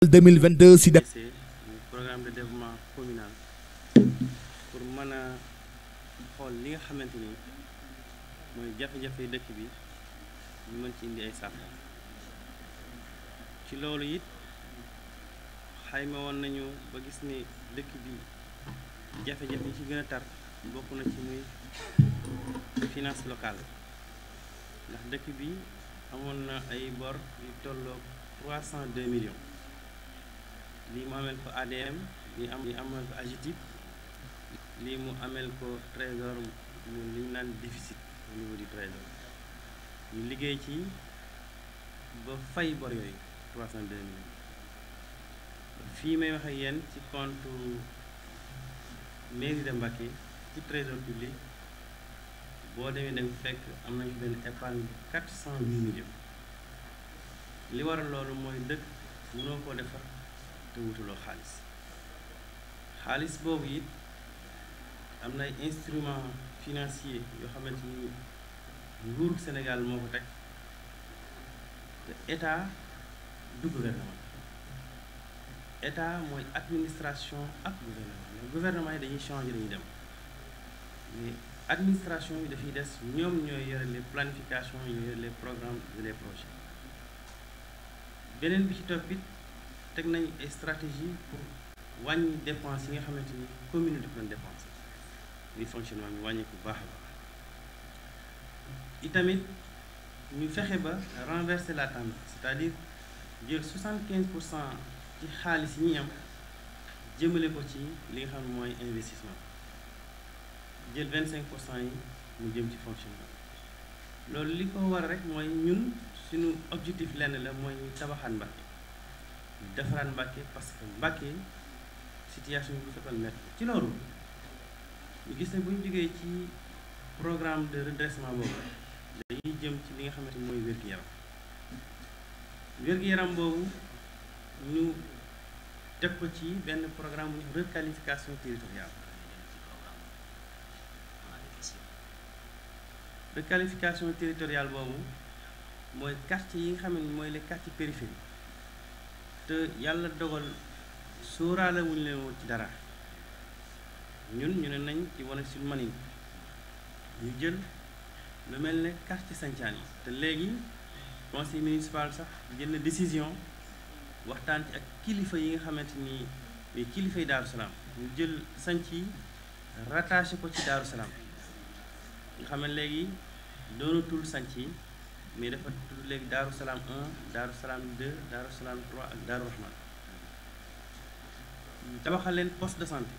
2022 si programme de développement communal pour mën a xool li nga xamante ni mooy jafe-jafe dëkk bi ñu mën ci indi ay saafara ci loolu it xayma woon nañu ba gis ni dëkk bi jafe-jafe yi ci gën a tar bokk na ci muy finance locale ndax dëkk bi amoon na ay bor yu tolloo 302 millions lii mu amel ko ADM lii amel ko AGETIP lii mu amel ko trésor mu li ñu naan déficit au niveau du trésor ñu liggéey ci ba fay bor yooyu 302 millions fii may wax ak yéen ci compte mairie de Mbacké ci trésor public boo demee dem fekk am nañu benn épargne 408 millions li waral loolu mooy dëkk mënoo koo defar te wutuloo xaalis boobu it am na ay instruments financiers yoo xamante ni nguuru Sénégal moo ko teg te état du gouvernement état mooy administration ak gouvernement mais gouvernement yi dañuy changer dañuy dem mais administration yi dafay des ñoom ñooy yore les planifications ñooy yore les programmes et les projets beneen bi ci topp it teg nañ ay stratégie pour wàññi dépenses yi nga xamante ni commune daf leen dépenser luy fonctionnement ñu wàññi ko baax a baax itamit ñu fexe ba renverser la tendance c'est-à-dire jël 75% ci xaalis yi ñuy am jëmale ko ci li nga xam ne mooy investissement jël 25% yi mu jëm ci fonctionnement loolu li ko war rek mooy ñun suñu objectif lenn la mooy ñu tabaxaat Mbacké ñu defaraat Mbacké parce que Mbacké situation bi dafa métti ci loolu ñu gis ne bu ñu jógee ci programme de redressement boobu dañuy jëm ci li nga xamante ni mooy wér-gu-yaram boobu ñu teg ko ci benn programme bu requalification territoriale requalification territoriale boobu mooy quartier yi nga xam ne mooy les quartiers périphériques te yàlla dogal sóoraale wuñu leen woon ci dara ñu ne nañ ci wane sul manin ñu jël lu mel ne quartier sancaan yi te léegi conseil municipal sax jël na décision waxtaan ci ak kilifa yi nga xamante ni mais kilifa yi Daaru Salaam ñu jël sanc yi rattaché ko ci Daaru Salaam nga xam ne léegi doonatul sanc yi mais dafa tudd léegi Daaru Salaam 1 Daaru Salaam 2 Daaru Salaam 3 ak Daaru Rahman ñu tabaxal leen poste de santé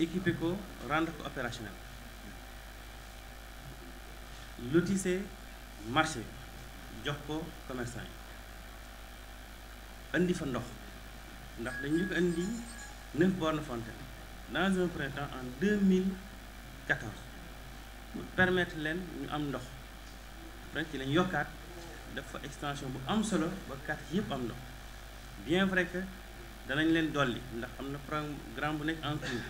équipé ko rendre ko opérationnel lotissé marché jox ko commerçant yi indi fa ndox ndax dañu ko indi 9 bornes fontaines dans un premier temps en 2014 pour permettre leen ñu am ndox après ci lañ yokkaat def fa extension bu am solo ba quartier yëpp am ndox bien vrai que danañ leen dolli ndax am na programme bu nekk en cours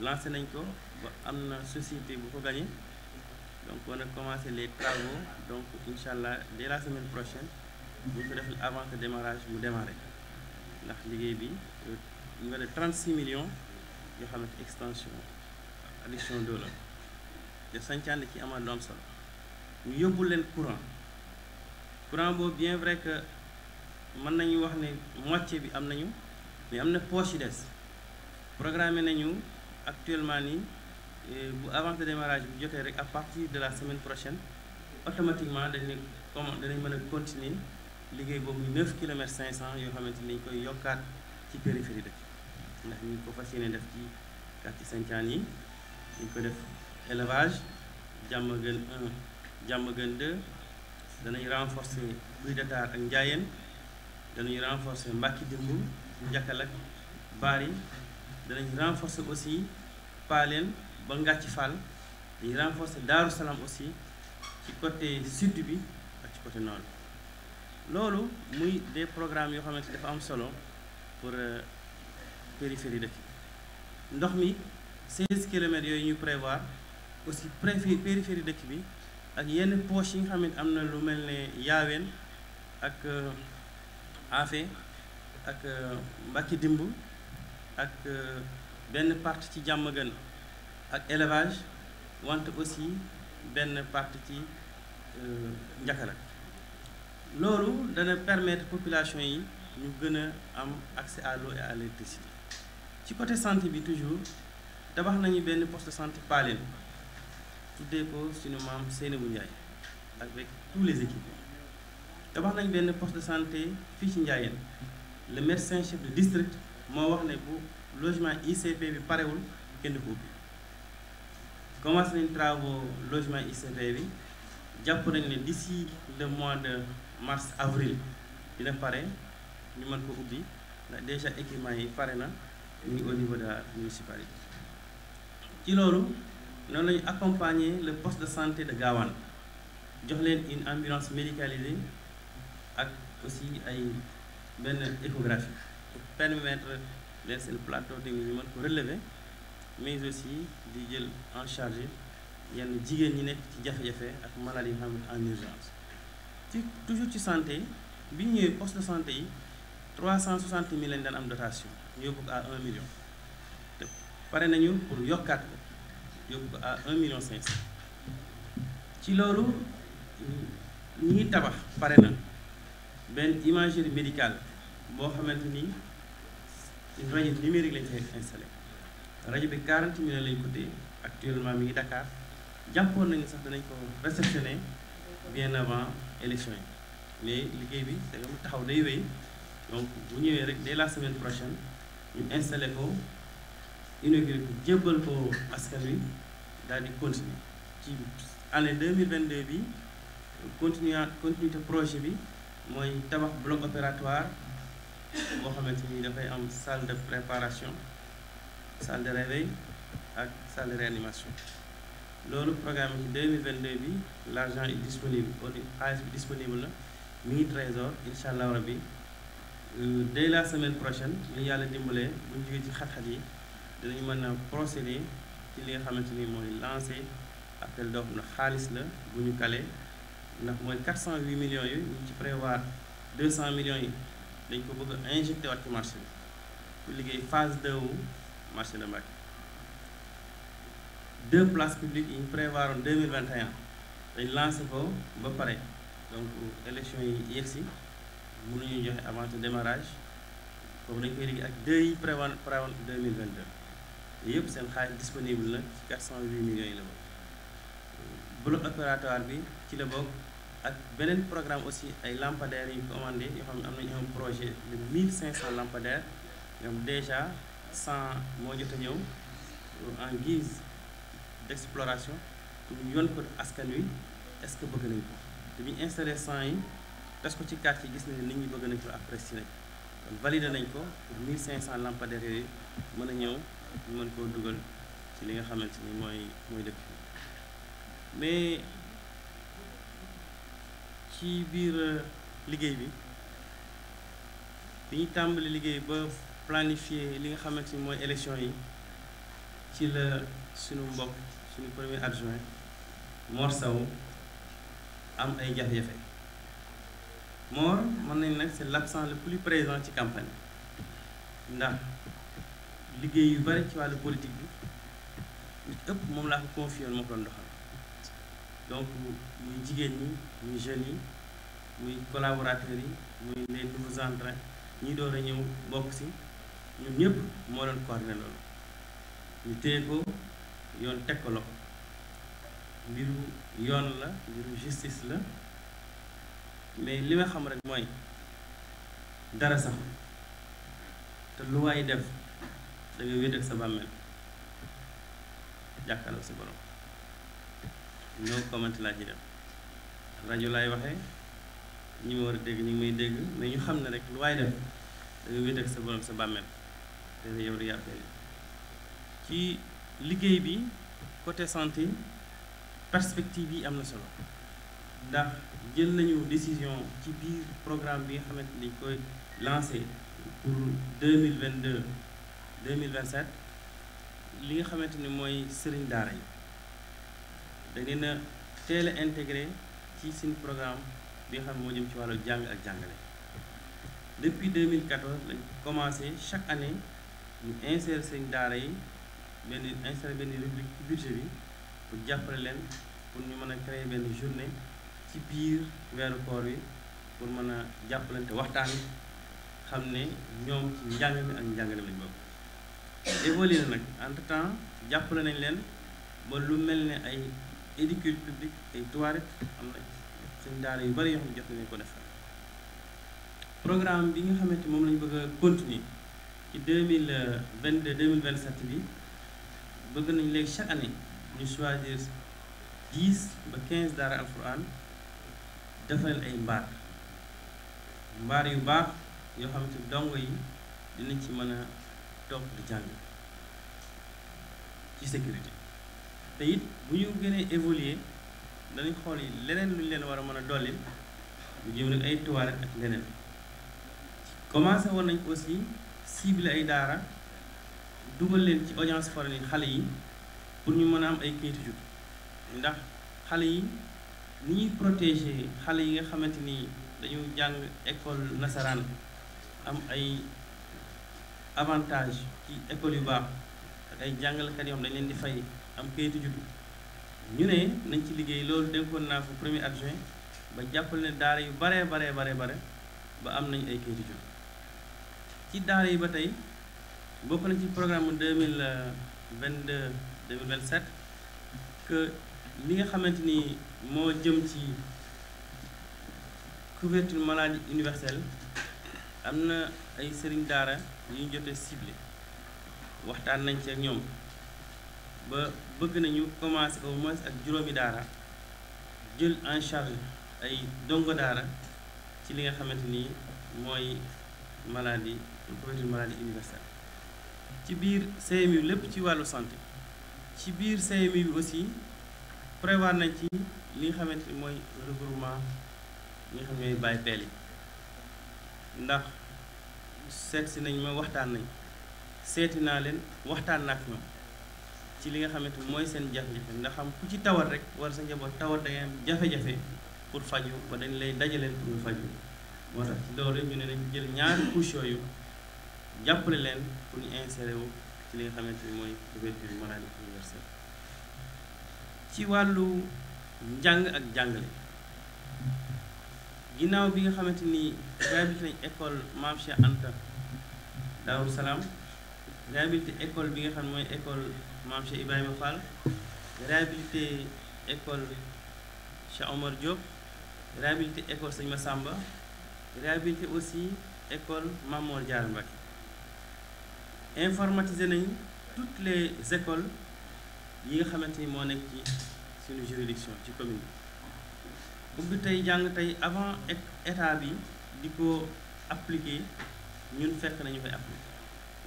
lancé nañ ko ba am na société bu ko gagné donc on a commencé les travaux donc incha allah dès la semaine prochaine bu ñu ko def avant que démarrage mu démarré ndax liggéey bi ñu nga def 36 millions yoo xamante extension addition d'eau la te sancaan ci amal lu am solo ñu yóbbul leen courant boobu bien vrai que mën nañu wax ne moitié bi am nañu mais am na poche yi des programmé nañu actuellement nii bu avant que démarrage bi jotee rek à partir de la semaine prochaine automatiquement danañ mën a continuer liggéey boobu 9 kilomètres 500 yoo xamante ni dañ koy yokkaat ci périphérie dëkk ndax ñu ko fas yéene def ci quartier Santhiane yi dañ ko def élevage Diamaguène 1 Diamaguène 2 danañ renforcer Guy Dakar ak Ndiayène danañ renforcer Mbacke Dimbu Njakal ak Bari danañ renforcer aussi Paleen ba Ngàcci Fall dañuy renforcer Daaru Salaam aussi ci côté sud bi ak ci côté nord loolu muy des programmes yoo xamante dafa am solo pour périphérie dëkk ndox mi 16 kilomètres yooyu ñu prévoir aussi périphérie dëkk bi ak yenn poches yi nga xam ne am na lu mel ne Yaaween ak Afé ak Mbacke dimb ak benn partie ci Diamaguène ak élevage wante aussi benn partie ci Ndiakala loolu dana permettre population yi ñu gën a am accès à l'eau et à l'électricité ci côté santé bi toujours tabax nañu benn poste de santé Paleen tuddee ko suñu maam Seynabou Ndiaye avec tous les équipements tabax nañ benn poste de santé fii ci Ndiayène le médecin chef de district moo wax ne bu logement ICP bi parewul kenn ko ubbi commencé nañ travaux logement ICP bi jàpp nañ ne d'ici le mois de mars avril dina pare ñu mën ko ubbi ndax déjà équipement yi pare na ñu ngi au niveau de la municipalité ci loolu noonu lañu accompagner le poste de santé de Gawane jox leen une ambulance médicalisée ak aussi ay benn échographie pour permettre leen seen plateau technique ñu mën ko relever mais aussi di jël en charge yenn jigéen ñi nekk ci jafe-jafe ak maladie yi xam en urgence ci toujours ci santé bi ñu ñëwee poste de santé yi 360 000 lañ daan am dotation ñu yóbbu ko à 1 million te pare nañu pour yokkaat ko yóbbu ko à 1,5 million ci loolu ñi ngi tabax pare na benn imagerie médicale boo xamante ni rajo numérique lañ fay installé rajo bi 40 millions lañ coûté actuellement mi ngi Dakar jàppoon nañu sax danañ ko réceptionner bien avant élection yi mais liggéey bi da nga mu taxaw day wéy donc bu ñëwee rek dès la semaine prochaine ñu installé ko inauguré ko jébbal ko askan wi daal di continuer ci année 2022 bi continuité projet bi mooy tabax bloc opératoire boo xamante ni dafay am salle de préparation salle de réveil ak salle de réanimation loolu programme ci 2022 bi l'argent est disponible xaalis bi disponible la mi ngi trésor incha allah rabbi dès la semaine prochaine li yàlla dimbalee bu ñu jógee ci xat-xat yi dinañu mën a procéder ci li nga xamante ni mooy lancer appel d'offre ndax xaalis la bu ñu calé ndax mooy 408 millions yi ñu ci prévoir 200 millions yi dañ ko bëgg a injecté waat ci marché bi pour liggéey phase 2 wu marché de Mbacké 2 places publiques yi ñu prévoir en 2021 dañ lancé ko ba pare donc élection yi yegsi mënuñu joxe avant de démarrage boobu dañ koy liggéey ak 2 yi prévoir 2022 yëpp seen xaalis disponible la ci 408 millions yi la bokk bloc opératoire bi ci la bokk ak beneen programme aussi ay lampadaires yu commandé yoo xam ne am nañu un projet de 1500 lampadaires yoo xam déjà 100 moo jot a ñëw en guise d'exploration pour ñu yoon ko askan wi est-ce que bëgg nañ ko te bi ñu installé 100 yi tas ko ci quartier gis nañ ne nit ñi bëgg nañ ko apprécier nañ kon validé nañ ko pour 1500 lampadaires yooyu mën a ñëw ñu mën koo dugal ci li nga xamante ni mooy dëkk mais ci biir liggéey bi ñu tàmbali liggéey ba planifier li nga xamante ni mooy élection yi ci la suñu mbokk suñu premier adjoint Mor Sow am ay jafe-jafe Mor mën nañ nag c'est l'absent le plus présent ci campagne ndax liggéey yu bari ci wàllu politique bi lu ëpp moom laa ko confié moo ko doon doxal donc muy jigéen ñi muy jeunes yi muy collaborateurs yi muy les nouveaux entrants ñi door a ñëw bokk si ñun ñëpp moo doon coordonné loolu ñu téye ko yoon teg ko loxo mbiru yoon la mbiru justice la mais li ma xam rek mooy dara sax te lu waay def da nga wéet ak sa bàmmeel jàkkaarloo sa borom ñoo commenté laa ci def rajo laay waxee ñi ma war a dégg ñu ngi may dégg mais ñu xam ne rek lu waay def da nga wéet ak sa borom sa bàmmeel te yow di yàppee ci liggéey bi côté santé perspective yi am na solo ndax jël nañu décision ci biir programme bi nga xamante ni dañ koy lancé pour 2022 2027 li nga xamante ni mooy sëriñ daara yi da ngeen a teel a intégré ci suñu programme bi nga xam ne moo jëm ci wàllu jàng ak jàngale depuis 2014 lañ commencé chaque année ñu insérer seen daara yi insérer benn rubrique ci budget bi pour jàppale leen pour ñu mën a créer benn journée ci biir weeru koor wi pour mën a jàppalante waxtaan xam ne ñoom ci njàng mi ak njàngale lañ bokk. évolué na nag entre temps jàppale nañ leen ba lu mel ne ay édicule publique ay toilettes am na seen daara yu bari yoo xam ne jot nañu ko defal. programme bi nga xamante moom lañu bëgg a continuer ci 2022 2027 bi bëgg nañ léegi chaque année ñu choisir 10 ba 15 daara alxuraan defal ay mbaar yu baax yoo xamante dongo yi dinañ ci mën a toog di jàng ci sécurité te it bu ñu gënee évoluer danañ xool yi leneen lu ñu leen war a mën a dolli lu jëm nag ay toilettes ak leneen. commencé woon nañ aussi ciblé ay daara dugal leen ci audience foraine yi xale yi pour ñu mën a am ay kayitu juddu ndax xale yi ni ñuy protéger xale yi nga xamante ni dañu jàng école nasaraan am ay avantage ci école yu baax ak ay jàngalekat yoo xam dañ leen di fay am kayitu juddu ñu ne nañ ci liggéey loolu dénkoon naa ko premier adjoint ba jàppale ne daara yu bare ba am nañ ay kayitu juddu ci daara yi ba tey bokk na ci programme 2022 2027 que li nga xamante ni moo jëm ci couverture maladie universelle am na ay sëriñ daara yu ñu jotee ciblé waxtaan nañ ci ak ñoom ba bëgg nañu commencer au moins ak juróomi daara jël en charge ay dongo daara ci li nga xamante ni mooy maladie couverture maladie universelle. ci biir CMU lépp ci wàllu santé ci biir CMU bi aussi prévoir nañ ci li nga xamante ni mooy regroupement ñi nga xam ñooy bàyyi peel yi ndax seet si nañ ma waxtaan nañ seeti naa leen waxtaan na ak ñoom ci li nga xamante ni mooy seen jafe-jafe ndax xam ku ci tawat rek wala sa njaboot tawat da ngeen jafe-jafe pour faju ba dañ lay dajaleen pour ñu faju moo tax ci loolu ñu ne nañ jël ñaari couche yooyu jàppale leen pour ñu insérer wu ci li nga xamante ni mooy couverture maladie universelle. ci wàllu njàng ak jàngale ginnaaw bi nga xamante ni réhabilité nañ école Mame Cheikh Anta Daaru Salaam réhabilité école bi nga xam ne mooy école Mame Cheikh Ibrahima Fall réhabilité école Cheikh Omar Diop réhabilité école Sëñ Massamba réhabilité aussi école Mame Mor Diarra Mbacké informatisé nañ toutes les écoles yi nga xamante ni moo nekk ci suñu juridiction ci commune bi bëgg tey jàng tey avant état bi di ko appliquer ñun fekk nañu koy appliquer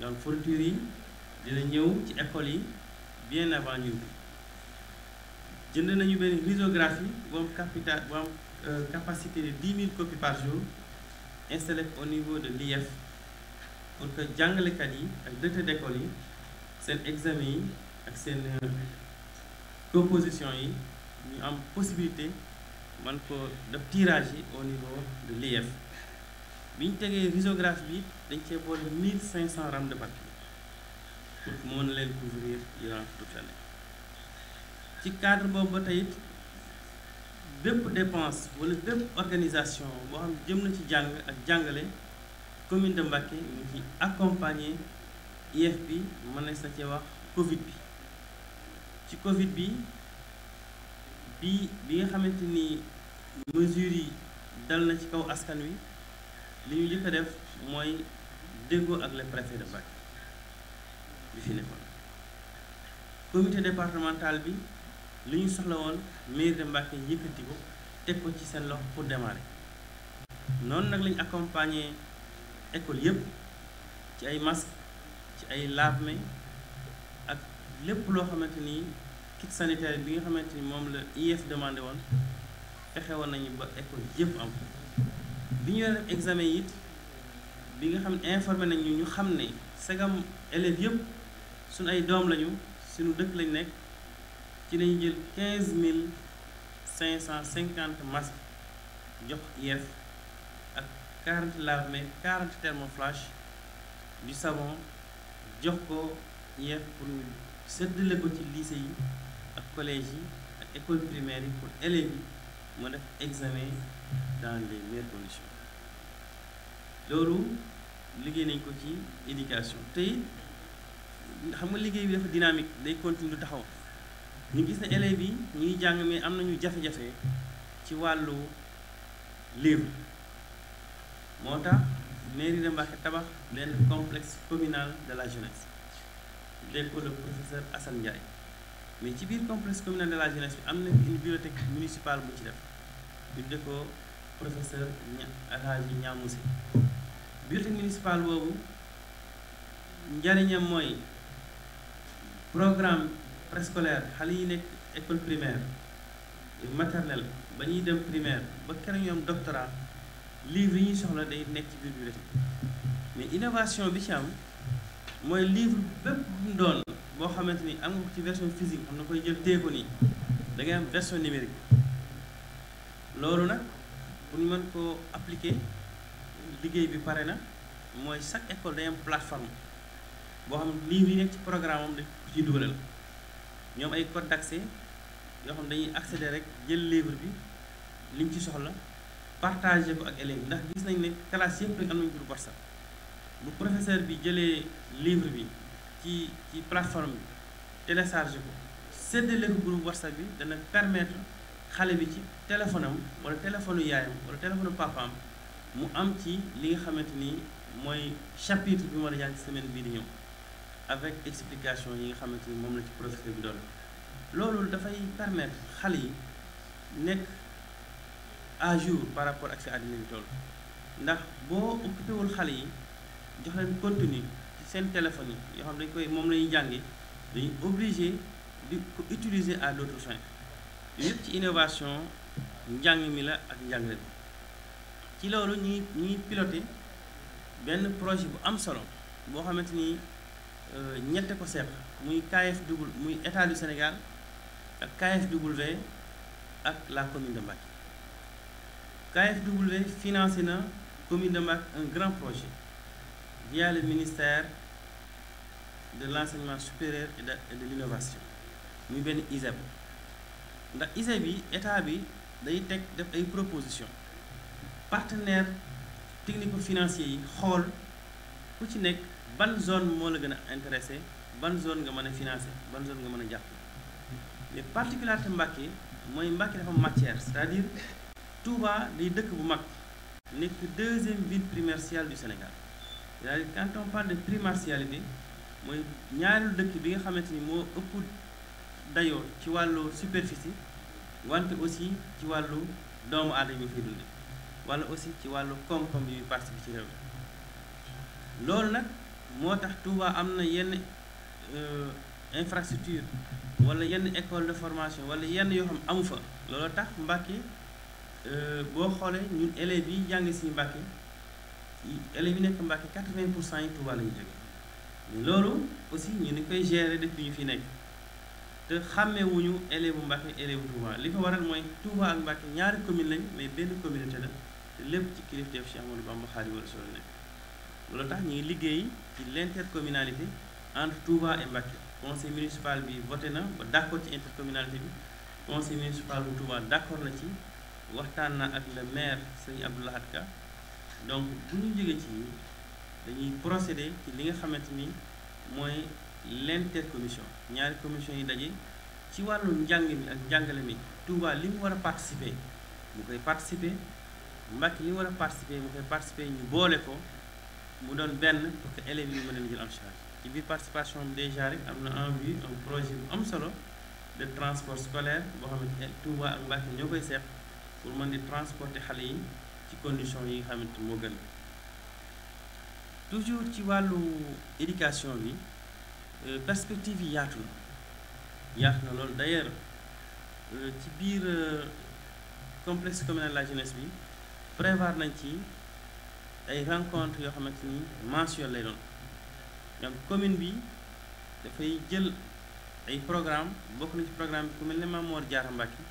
donc fourniture yi dina ñëw ci école yi bien avant ñun jënd nañu benn risographie bu am capacité de 10 000 copies par jour installé au niveau de l'IF pour que jàngalekat yi ak directeur d'école yi seen examen yi ak seen composition yi ñu am possibilité man ko def tirage yi au niveau de l'IF bi ñu tegee risographie bi dañ cee boole 1500 rames de papier pour que mën na leen couvrir durant toute l'année ci cadre boobu ba tey bépp dépense wala bépp organisation boo xam jëm na ci jàng ak jàngale commune de Mbacké ñu ci accompagner IF bi mën na sa cee wax Covid bi ci Covid bi nga xamante ni mesures yi dal na ci kaw askan wi li ñu njëkk a def mooy déggoo ak le préfet de Mbacké bi fi nekkoon comité départemental bi li ñu soxla woon mairie de Mbacké yëkkati ko teg ko ci seen loxo pour démarrer noonu nag lañu accompagner école yëpp ci ay masques ci ay lave-mains ak lépp loo xamante ni kit sanitaire bi nga xamante ni moom la IF demandé woon fexe woon nañu ba école yëpp am bi ñu def examen yi it bi nga xam ne informé nañu ñu xam ne segam élèves yëpp suñu ay doom lañu suñu dëkk lañu nekk ci lañu jël 15 550 masques jox IF ak 40 lave-mains 40 thermoflash du savon jox ko yépp pour ñu séddale ko ci lycée yi ak collège yi ak école primaire yi pour élèves yi mu def examen dans les meilleures conditions. loolu liggéey nañ ko ci éducation tey xam nga liggéey bi dafa dynamique day continuer du taxaw ñu gis ne élèves yi ñu ngi jàng mais am nañu jafe-jafe ci wàllu livre moo tax mairie de Mbacké tabax benn complexe communal de la jeunesse dégg ko le professeur Assane Ndiaye mais ci biir complexe communal de la jeunesse bi am na une bibliothèque municipale bu ci def ñu def ko professeur Alhaji Ñaamousi bibliothèque municipale boobu njariñam mooy programme préscolaire xale yi nekk école primaire maternelle ba ñuy dem primaire ba keroog ñoom doctorat livre yi ñuy soxla day nekk ci biir bibliothèque mais innovation bi ci am mooy livre bépp bu mu doon boo xamante ni am nga ko ci version physique xam na koy jël téye ko nii da ngay am version numérique loolu nag pour ñu mën koo appliquer liggéey bi pare na mooy chaque école day am plateforme boo xam ne livre yi nekk ci programme am dañ ko ciy dugalal ñoom ay code d'accès yoo xam ne dañuy accéder rek jël livre bi liñ ci soxla partager ko ak élèves ndax gis nañ ne classe yëpp rek am nañu groupe WhatsApp bu professeur bi jëlee livre bi ci plateforme bi télécharger ko séddale ko groupe WhatsApp bi dana permettre xale bi ci téléphone am wala téléphone yaayam wala téléphone papaam mu am ci li nga xamante ni mooy chapitre bi mu war a jàng semaine bii di ñëw avec explication yi nga xamante ni moom la ci professeur bi doon loolu dafay permettre xale yi nekk à jour par rapport ak si àddina bi toll ndax boo occupé wul xale yi jox leen contenu ci seen téléphone yi yoo xam dañ koy moom la ñuy jànge dañuy obligé di ko utiliser à d'autres fins yëpp ci innovation njàng mi la ak njàngale bi ci loolu ñu ngi piloté benn projet bu am solo boo xamante ni ñette ko seq muy KFW muy état du Sénégal ak KFW ak la commune de Mbacké KFW financé na commune de Mbacké un grand projet via le ministère de l'enseignement supérieur et de l'innovation muy benn ISEP ndax ISEP bi état bi day teg def ay proposition partenaire technico-financier yi xool ku ci nekk ban zone moo la gën a intéressé ban zone nga mën a financé ban zone nga mën a jàpp mais particularité Mbacké mooy Mbacké dafa matière c'est-à-dire Touba day dëkk bu mag nekk deuxième ville primordiale du Sénégal c'est-à-dire quand on parle de primordialité mooy ñaareelu dëkk bi nga xamante ni moo ëpp dayoo ci wàllu superficie wante aussi ci wàllu doomu aadama yi fay dunde wala aussi ci wàllu koom-koom yi participer ci réew mi loolu nag moo tax Touba am na yenn infrastructure wala yenn école de formation wala yenn yoo xam amu fa loolu tax Mbacké boo xoolee ñun élèves yi jàng si Mbacké élèves yi nekk Mbacké 80% yi Touba la ñu jóge loolu aussi ñu ni koy gérer depuis ñu fi nekk te xàmmewuñu élève bu Mbacké élève bu Touba li ko waral mooy Touba ak Mbacké ñaari commune lañ mais benn communauté la te lépp ci kilifteef Cheikh Ahmadou Bamba Khadimu Rasul nekk loolu tax ñu ngi liggéey ci l'intercommunalité entre Touba et Mbacké conseil municipal bi voté na ba d'accord ci intercommunalité bi conseil municipal bu Touba d'accord na ci waxtaan na ak le maire Serigne Abdou Lahad Ka donc bu ñu jógee ci dañuy procéder ci li nga xamante ni mooy l'intercommission ñaari commission yi daje ci wàllu njàng mi ak njàngale mi Touba li mu war a participer mu koy participer Mbacké li mu war a participer mu koy participer ñu boole ko mu doon benn pour que élèves yi mën leen jël en charge ci biir participation bi déjà rek am na en vue un projet bu am solo de transport scolaire boo xamante ne Touba ak Mbacké ñoo koy seet pour mën di transporter xale yi ci conditions yi nga xamante moo gën toujours ci wàllu éducation bi perspective yi yaatu na loolu d'ailleurs ci biir complexe communal de la jeunesse bi prévoir nañ ci ay rencontres yoo xamante ni mensuelles lay doon donc commune bi dafay jël ay programme bokk na ci programme bi ku mel ne Mame Mor Diarra Mbacké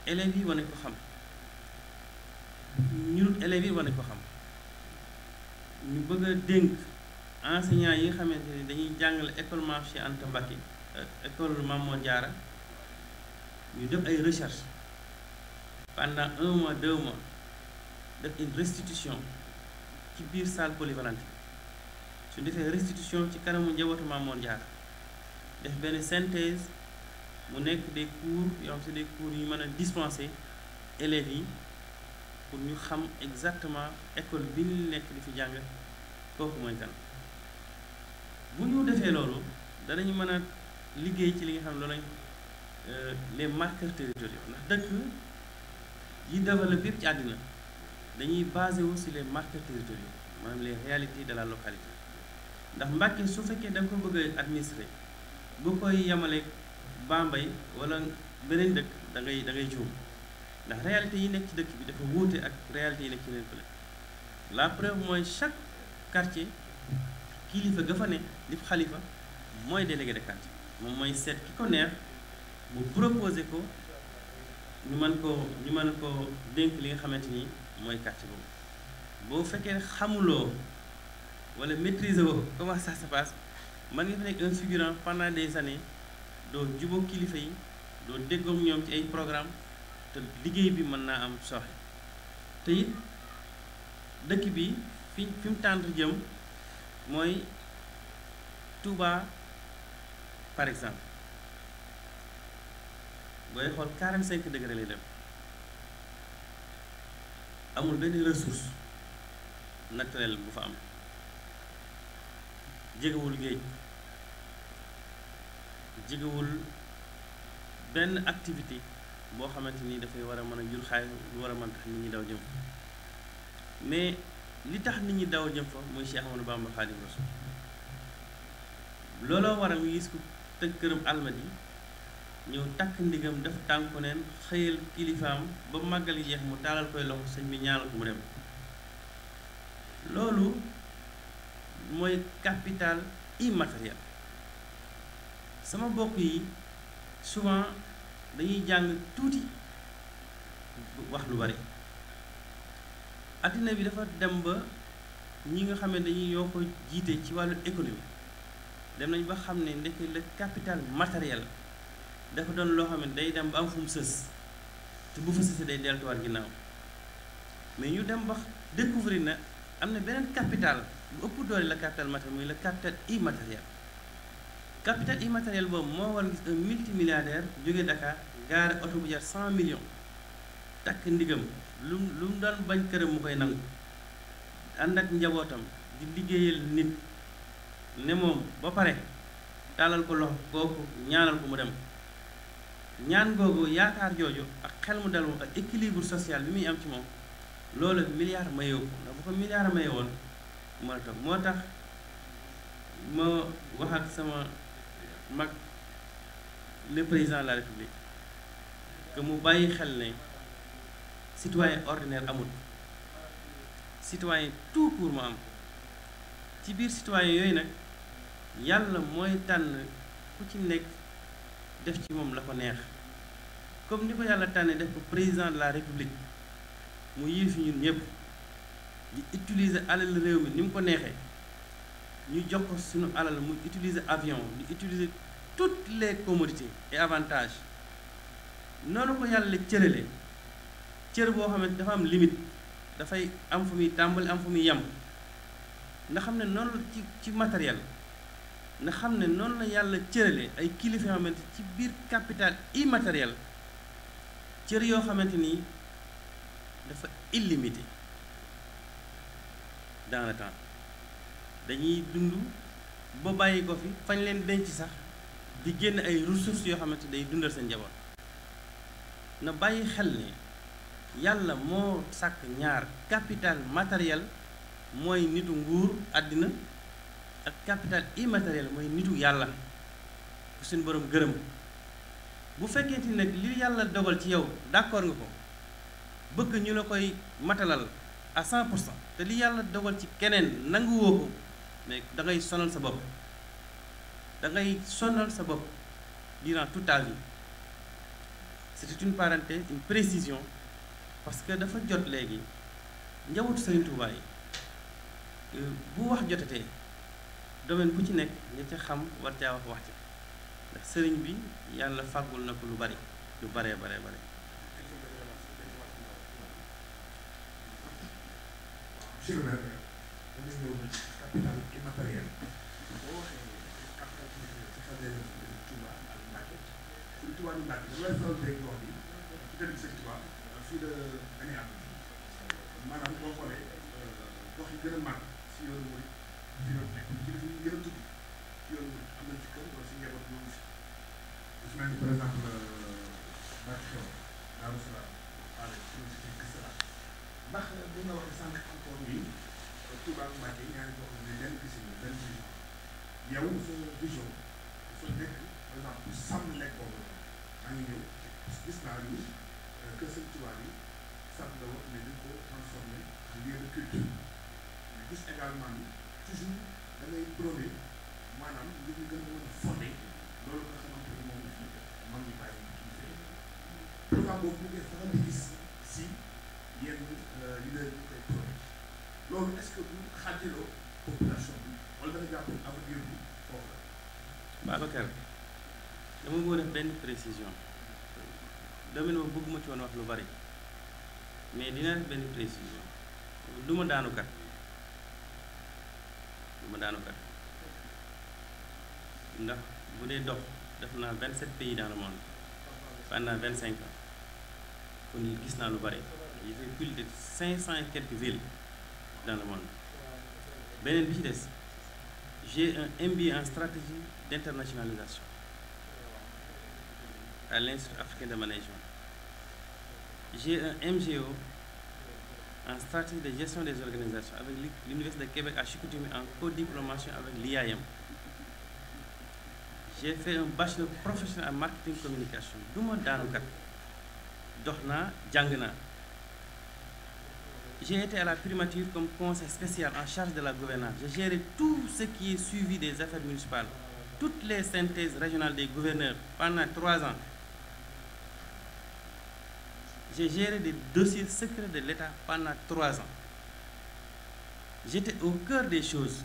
élèves yi war nañ ko xam ñun élèves yi war nañ ko xam ñu bëgg a dénk enseignants yi nga xamante ni dañuy jàngale école marché Anta Mbacké école Mamadou Diarra ñu def ay recherche pendant 1 mois 2 mois def une restitution ci biir salle polyvalente su defee restitution ci kanamu njabootu Mamadou Diarra def benn synthèse mu nekk des cours yoo xam c'est des cours yu mën a dispenser élèves yi pour ñu xam exactement école bi ñu nekk di fi jàng kooku mooy kan. bu ñu defee loolu danañu mën a liggéey ci li nga xam ne loolu lañ les marqueurs territoriaux ndax dëkk yi développé yëpp ci àddina dañuy basé wu sur les marqueurs territoriaux maanaam les réalités de la localité ndax Mbacké su fekkee da nga ko bëgg a administrer bu koy yemale Bambey wala beneen dëkk da ngay juum ndax réalité yi nekk ci dëkk bi dafa wuute ak réalité yi nekk ci yeneen fële la preuve mooy chaque quartier kilifa ga fa ne li xalifa mooy délégué de quartier moom mooy seet ki ko neex mu proposé ko ñu mën ko dénk li nga xamante ni mooy quartier boobu boo fekkee xamuloo wala maîtriser woo comment ça se passe man nga fa nekk un figurant pendant des années doo jubóo kilifa yi doo déggoog ñoom ci ay programme te liggéey bi mën naa am sooxe te it dëkk bi fi mu tànt jëm mooy Touba par exemple booy xool 45 degré lay dem amul benn ressource naturelle bu fa am jegewul géej jegewul benn activité boo xamante ni dafay war a mën a jur xaalis lu war a mën tax nit ñi daw jëm mais li tax nit ñi daw jëm fa muy Cheikh Ahmadou Bamba Xaadimu Rasuul looloo waral nga gis ko tëj këram almadi ñëw takk ndigam def tànku neen xëyal kilifaam ba màggal jeex mu taalal koy loxo sëñ bi ñaanal ko mu dem loolu mooy capital immatériel sama bokk yi souvent dañuy jàng tuuti wax lu bari addina bi dafa dem ba ñi nga xam ne dañuy yoo ko jiite ci wàllu économie dem nañ ba xam ne ndekk le capital matériel dafa doon loo xam ne day dem ba am fu mu sës te bu fa sësee day deltuwaat ginnaaw mais ñu dem ba découvrir na am na beneen capital bu ëpp doole la capital matériel muy le capital immatériel capital immatériel boobu moo war gis un multimilliardaire jógee Dakar gaare oto bu jar 100 millions takk ndigam lu mu doon bañ këram mu koy nangu ànd ak njabootam di liggéeyal nit ne moom ba pare taalal ko loxo kooku ñaanal ko mu dem ñaan googu yaakaar jooju ak xel mu dal moom ak équilibre social bi muy am ci moom loolu milliard mayewu ko ndax bu ko milliard maye woon mën a toog moo tax ma wax ak sama mag le président de la république que mu bàyyi xel ne citoyen ordinaire amul citoyen tout court mu am ci biir citoyen yooyu nag yàlla mooy tànn ku ci nekk def ci moom la ko neex comme ni ko yàlla tànnee def ko président de la république mu yilif ñun ñëpp di utiliser alal réew mi ni mu ko neexee ñu jox ko suñu alal muy utiliser avion di utiliser toutes les commodités et avantages noonu ko yàlla cërale cër boo xamante dafa am limite dafay am fu muy tàmbali am fu muy yem nga xam ne noonu la ci matériel nga xam ne noonu la yàlla cërale ay kilifa yoo xamante ci biir capital immatériel cër yoo xamante ni dafa illimité dans le temps dañuy dund ba bàyyi ko fi fañ leen denc sax di génn ay ressources yoo xamante day dundal seen njaboot na bàyyi xel ne yàlla moo sàkk ñaar capital matériel mooy nitu nguur àddina ak capital immatériel mooy nitu yàlla bu suñu borom gërëm bu fekkente ni nag li yàlla dogal ci yow d'accord nga ko bëgg ñu la koy matalal à 100% te li yàlla dogal ci keneen nanguwoo ko mais da ngay sonal sa bopp da ngay sonal sa bopp durant toute ta vie. C'était une parenthèse, une précision parce que dafa jot léegi njabootu Serigne Touba yi bu wax jotatee domaine bu ci nekk ña ca xam war caa wax ca ndax sëriñ bi yàlla fàggul na ko lu bari lu baree bare bare monsieur le maire dañuy ñëw capital immatériel boo waxee capital ci xale Touba ak Mbacké fii Touba ak Mbacké dañu lay faral dégg wax bi ci dëkk Sëñ Touba fii la dañuy am maanaam boo xoolee gox yi gën a màgg si yoonu Mouride fii la nekk ci dëkk yi gën a tudd ci yoonu Mouride am nañ ci kër wala si njaboot ñoom fi gis naa ni par exemple Mbacké xew Daaru Salaam Allé ci gis ndax bu nga waxee sànq encore nii Touba ak Mbacké ñaari gox yi benn gis-gis benn vision yow sa vision dafa nekk par exemple pour sàmm lekk boobu maa ngi ñëw gis naa ni kër Sëñ Touba bi sàmm la wax mais dañ ko transformé en lieu de culte mais gis également ni toujours da ngay prôné maanaam li ñu gën a mën a fondé loolu nga xamante ni moom la fi mag ñi bàyyi programme boobu mu ngi faral di gis si yenn leader yi koy prôné loolu est-ce que bu xaajaloo population bi wala da nga jàpp avenir bi foofu la. Babacar dama bëgg def benn précision domaine boobu bëgguma ci woon wax lu bari mais dina def benn précision du ma daanukat ndax bu dee dox def naa 27 pays dans le monde pendant 25 ans kon gis naa lu bari. Il fait plus de 500 et quelques villes dans le monde. Beneen bi ci des j'ai un MBA en stratégie d'internationalisation à l'Institut africain de management. J'ai un MGO en stratégie de gestion des organisations avec l'Université de Québec à Chicoutimi en co-diplomation avec l'IAM. J'ai fait un bachelor professionnel en marketing communication du ma daanukat dox naa jàng naa. J'ai été à la primature comme conseil spécial en charge de la gouvernance. J'ai géré tout ce qui est suivi des affaires municipales, toutes les synthèses régionales des gouverneurs pendant 3 ans. J'ai géré des dossiers secrets de l'État pendant 3 ans. J'étais au cœur des choses.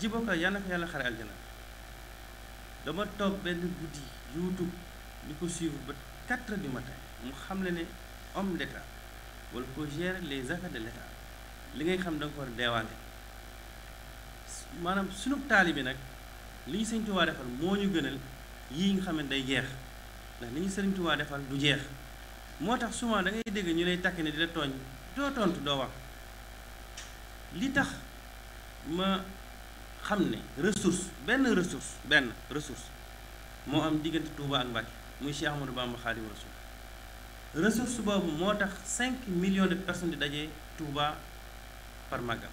Djiboka yana ko yàlla xare aljana dama toog benn guddi YouTube di ko suivre ba 4 heures du matin mu xam ne homme d'État wala ko gérer les affaires de l'État li ngay xam da nga ko war a deewaale maanaam sunu taali bi nag li ñu Sëriñ Tuubaa defal moo ñu gënal yii nga xam ne day jeex ndax li ñu Sëriñ Tuubaa defal du jeex moo tax souvent da ngay dégg ñu lay takk ne di la tooñ doo tontu doo wax li tax ma xam ne benn ressource moo am diggante Touba ak Mbacké muy Cheikh Ahmadou Bamba Khadimu Rasul ressource boobu moo tax 5 millions de personnes di dajee Touba par Magal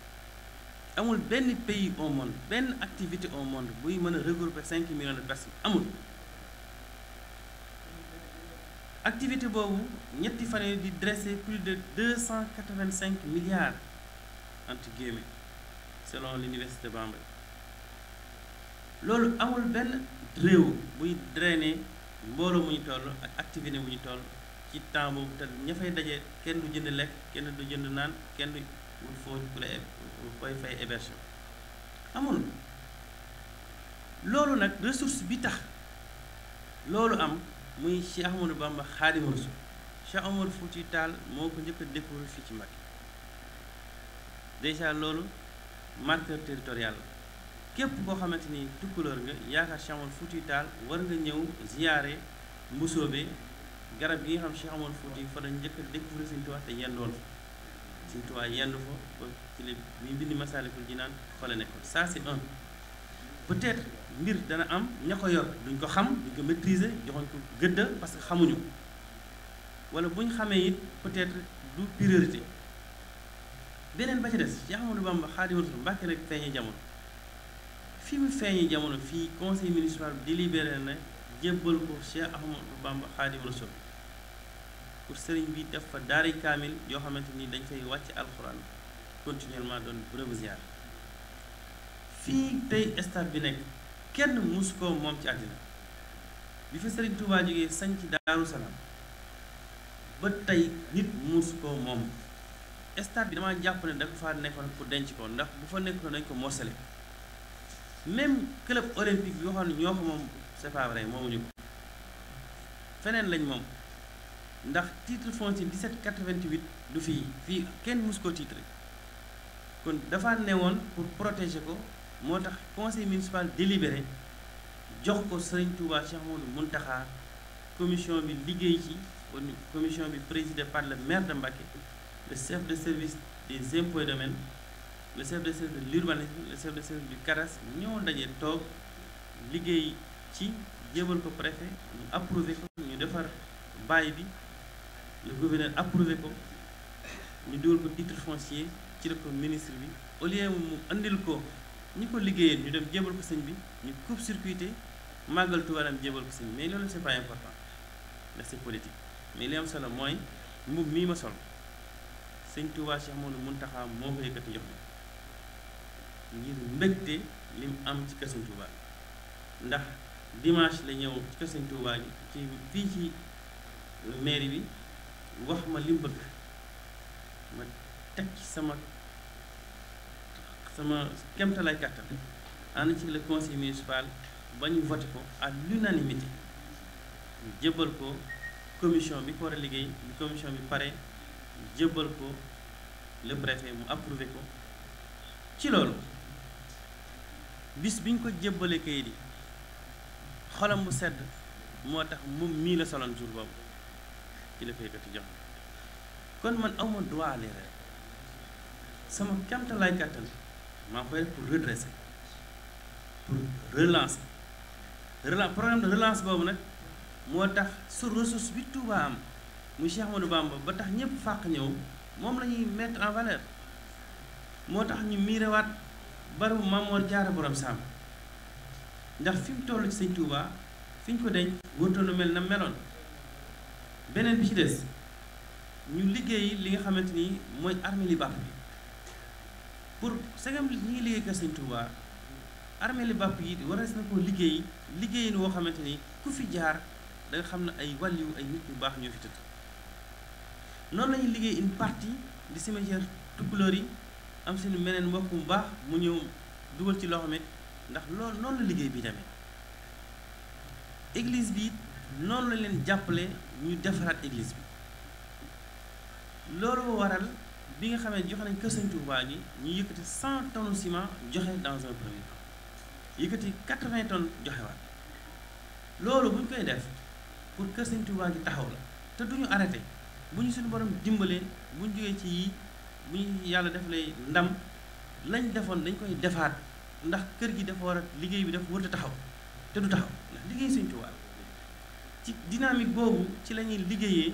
amul benn pays au monde benn activité au monde buy mën a regrouper 5 millions de personnes amul activité boobu ñetti fan yi di dresser plus de 285 milliards entre guillemets selon l'université de Bambey loolu amul benn réew buy drainer mbooloo mu ñu toll ak activité bu ñu toll ci temps boobu te ña fay daje kenn du jënd lekk kenn du jënd naan kenn du wut foo koy fay hébergement amul loolu nag ressource bi tax loolu am muy Cheikh Ahmadou Bamba Khadimu Rasul Cheikh Omar Fouti Tall moo ko njëkk a découvrir fii ci Mbacké déjà loolu marqueur territorial la képp koo xamante ni tukkulóor nga yaakaar Cheikh Omar Fouti Tall war nga ñëw ziyaare Mbusoobe garab gi nga xam Cheikh Omar Fouti fa la njëkk a découvrir Sëriñ Tuubaa te yendoon fa Sëriñ Tuubaa yendu fa ba ci li muy bindi Masaalikul Jinaan fa la nekkoon ça c'est un peut-être mbir dana am ña ko yor duñ ko xam duñ ko maîtriser joxoñ ko gëdda parce que xamuñu wala buñ xamee it peut-être du priorité beneen ba ci des Cheikh Ahmadou Bamba Khadimu Rasul Mbacké rek feeñee jamono fi mu feeñee jamono fii conseil municipal bi délibéré na jébbal ko Cheikh Ahmadou Bamba Khadimu Rasul pour sëriñ bi def fa daari kaamil yoo xamante ni dañ fay wàcc alxuraan continuellement doon brevisaire fii tey stade bi nekk kenn musu ko moom ci àddina bi fi sëriñ Touba jógee sañ ci Daaru Salaam ba tey nit musu ko moom stade bi damaa jàpp ne da ko faa nekkoon pour denc ko ndax bu fa nekkoon dañ ko morcelé même club olympique bi waxoon ne ñoo ko moom c'est pas vrai moomuñu ko feneen lañ moom ndax titre foncier 1788 du fii kenn mus koo titre kon dafa newoon pour protéger ko moo tax conseil municipal délibéré jox ko Serigne Touba Cheikh Modou Mountakha commission bi liggéey ci commission bi présidée par le maire de Mbacké, le chef de service des impôts et domaines, le chef de service de l'urbanisme, le chef de service du cadastre ñoo daje toog liggéey ci jébal ko préfet ñu approuvé ko ñu defar bail bi le gouverneur approuvé ko ñu dugal ko titre foncier ci la ko ministre bi au lieu mu andil ko ñi ko liggéeyee ñu dem jébal ko sëñ bi ñu coupe circuité màggal Tuubaa dem jébal ko sëñ bi mais loolu c'est pas important ndax c'est politique mais li am solo mooy mbub mii ma sol sëñ Tuubaa Cheikh Modou Mountakha moo ko yëkkati jox ma ngir mbégte li mu am ci kër sëñ Tuubaa ndax dimanche la ñëw ci kër sëñ Tuubaa gi ci fii ci mairie bi wax ma li mu bëgg ma teg ci sama kemtalaay kàttan ànd ci le conseil municipal ba ñu voté ko à l'unanimité ñu jébbal ko commission bi ko war a liggéey bi commission bi pare ñu jébbal ko le préfet mu approuvé ko ci loolu bis bi ñu ko jébbalee kayit yi xolam bu sedd moo tax moom mii la soloon jour boobu ci la faykati jox kon man awma droit à l'erreur sama kemtalaay kàttan maa koy def pour redresser pour relancer programme de relance boobu nag moo tax su ressource bi Touba am muy Cheikh Ahmadou Bamba ba tax ñëpp fàq ñëw moom la ñuy mettre en valeur moo tax ñu miirewaat barabu Mamoor Jaara borom Saam ndax fi mu toll ci Sëñ Touba fi ñu ko denc wërtoon mel na meloon beneen bi ci des ñu liggéey li nga xamante ni mooy armée li bàpp bi pour segam ñi ngi liggéey kër Sëñ Touba armée li bàpp yi waras na ko liggéeyin woo xamante ni ku fi jaar da nga xam ne ay wàlliwu ay nit ñu baax ñoo fi tëdd noonu la ñuy liggéey une partie di cimetière Tukulóor yi am seen meneen mbokk mu baax mu ñëw dugal ci loxo ndax loolu noonu la liggéey bi demee église bi noonu la leen jàppale ñu defaraat église bi loolu waral bi nga xamee joxe nañ kër Sëñ Touba gi ñu yëkkati 100 tonnes ciment joxe dans un premier temps yëkkati 80 tonnes joxe waat loolu bu ñu koy def pour kër Sëñ Touba gi taxaw la te duñu arrêté bu ñu suñu borom dimbalee bu ñu jógee ci yii bu ñu yàlla def lay ndam lañ defoon dañ koy defaat ndax kër gi dafa war a liggéey bi dafa warut a taxaw te du taxaw ndax liggéey Sëñ Touba ci dynamique boobu ci la ñuy liggéeyee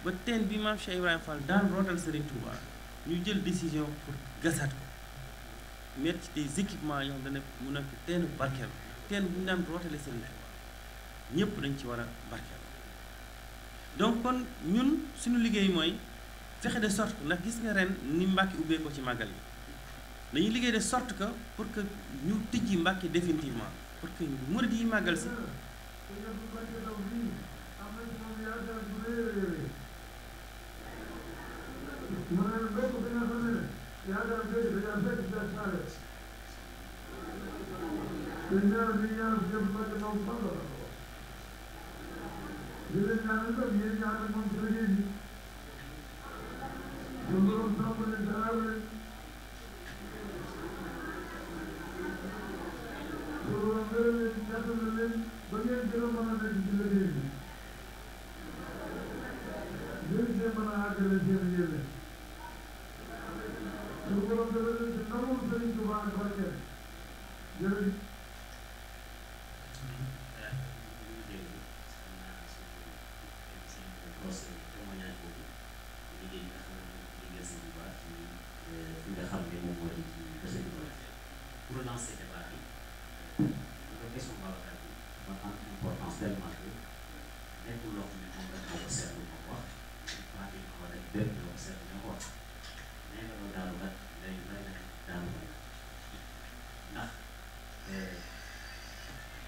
ba teen bi maam Cheikh Ibrahima Fall daan rootal Serigne Touba ñu jël décision pour gasaat ko mettre ci des équipements yoo xam dana mu nekk teenu barkeel teen bu ñu daan rootale Serigne Touba ñëpp dañ ci war a barkeel donc kon ñun suñu liggéey mooy fexe de sorte que ndax gis nga ren ni Mbacké ubbee ko ci màggal yi dañuy liggéey de sorte que pour que ñu tijji Mbacké définitivement pour que murid yi màggal si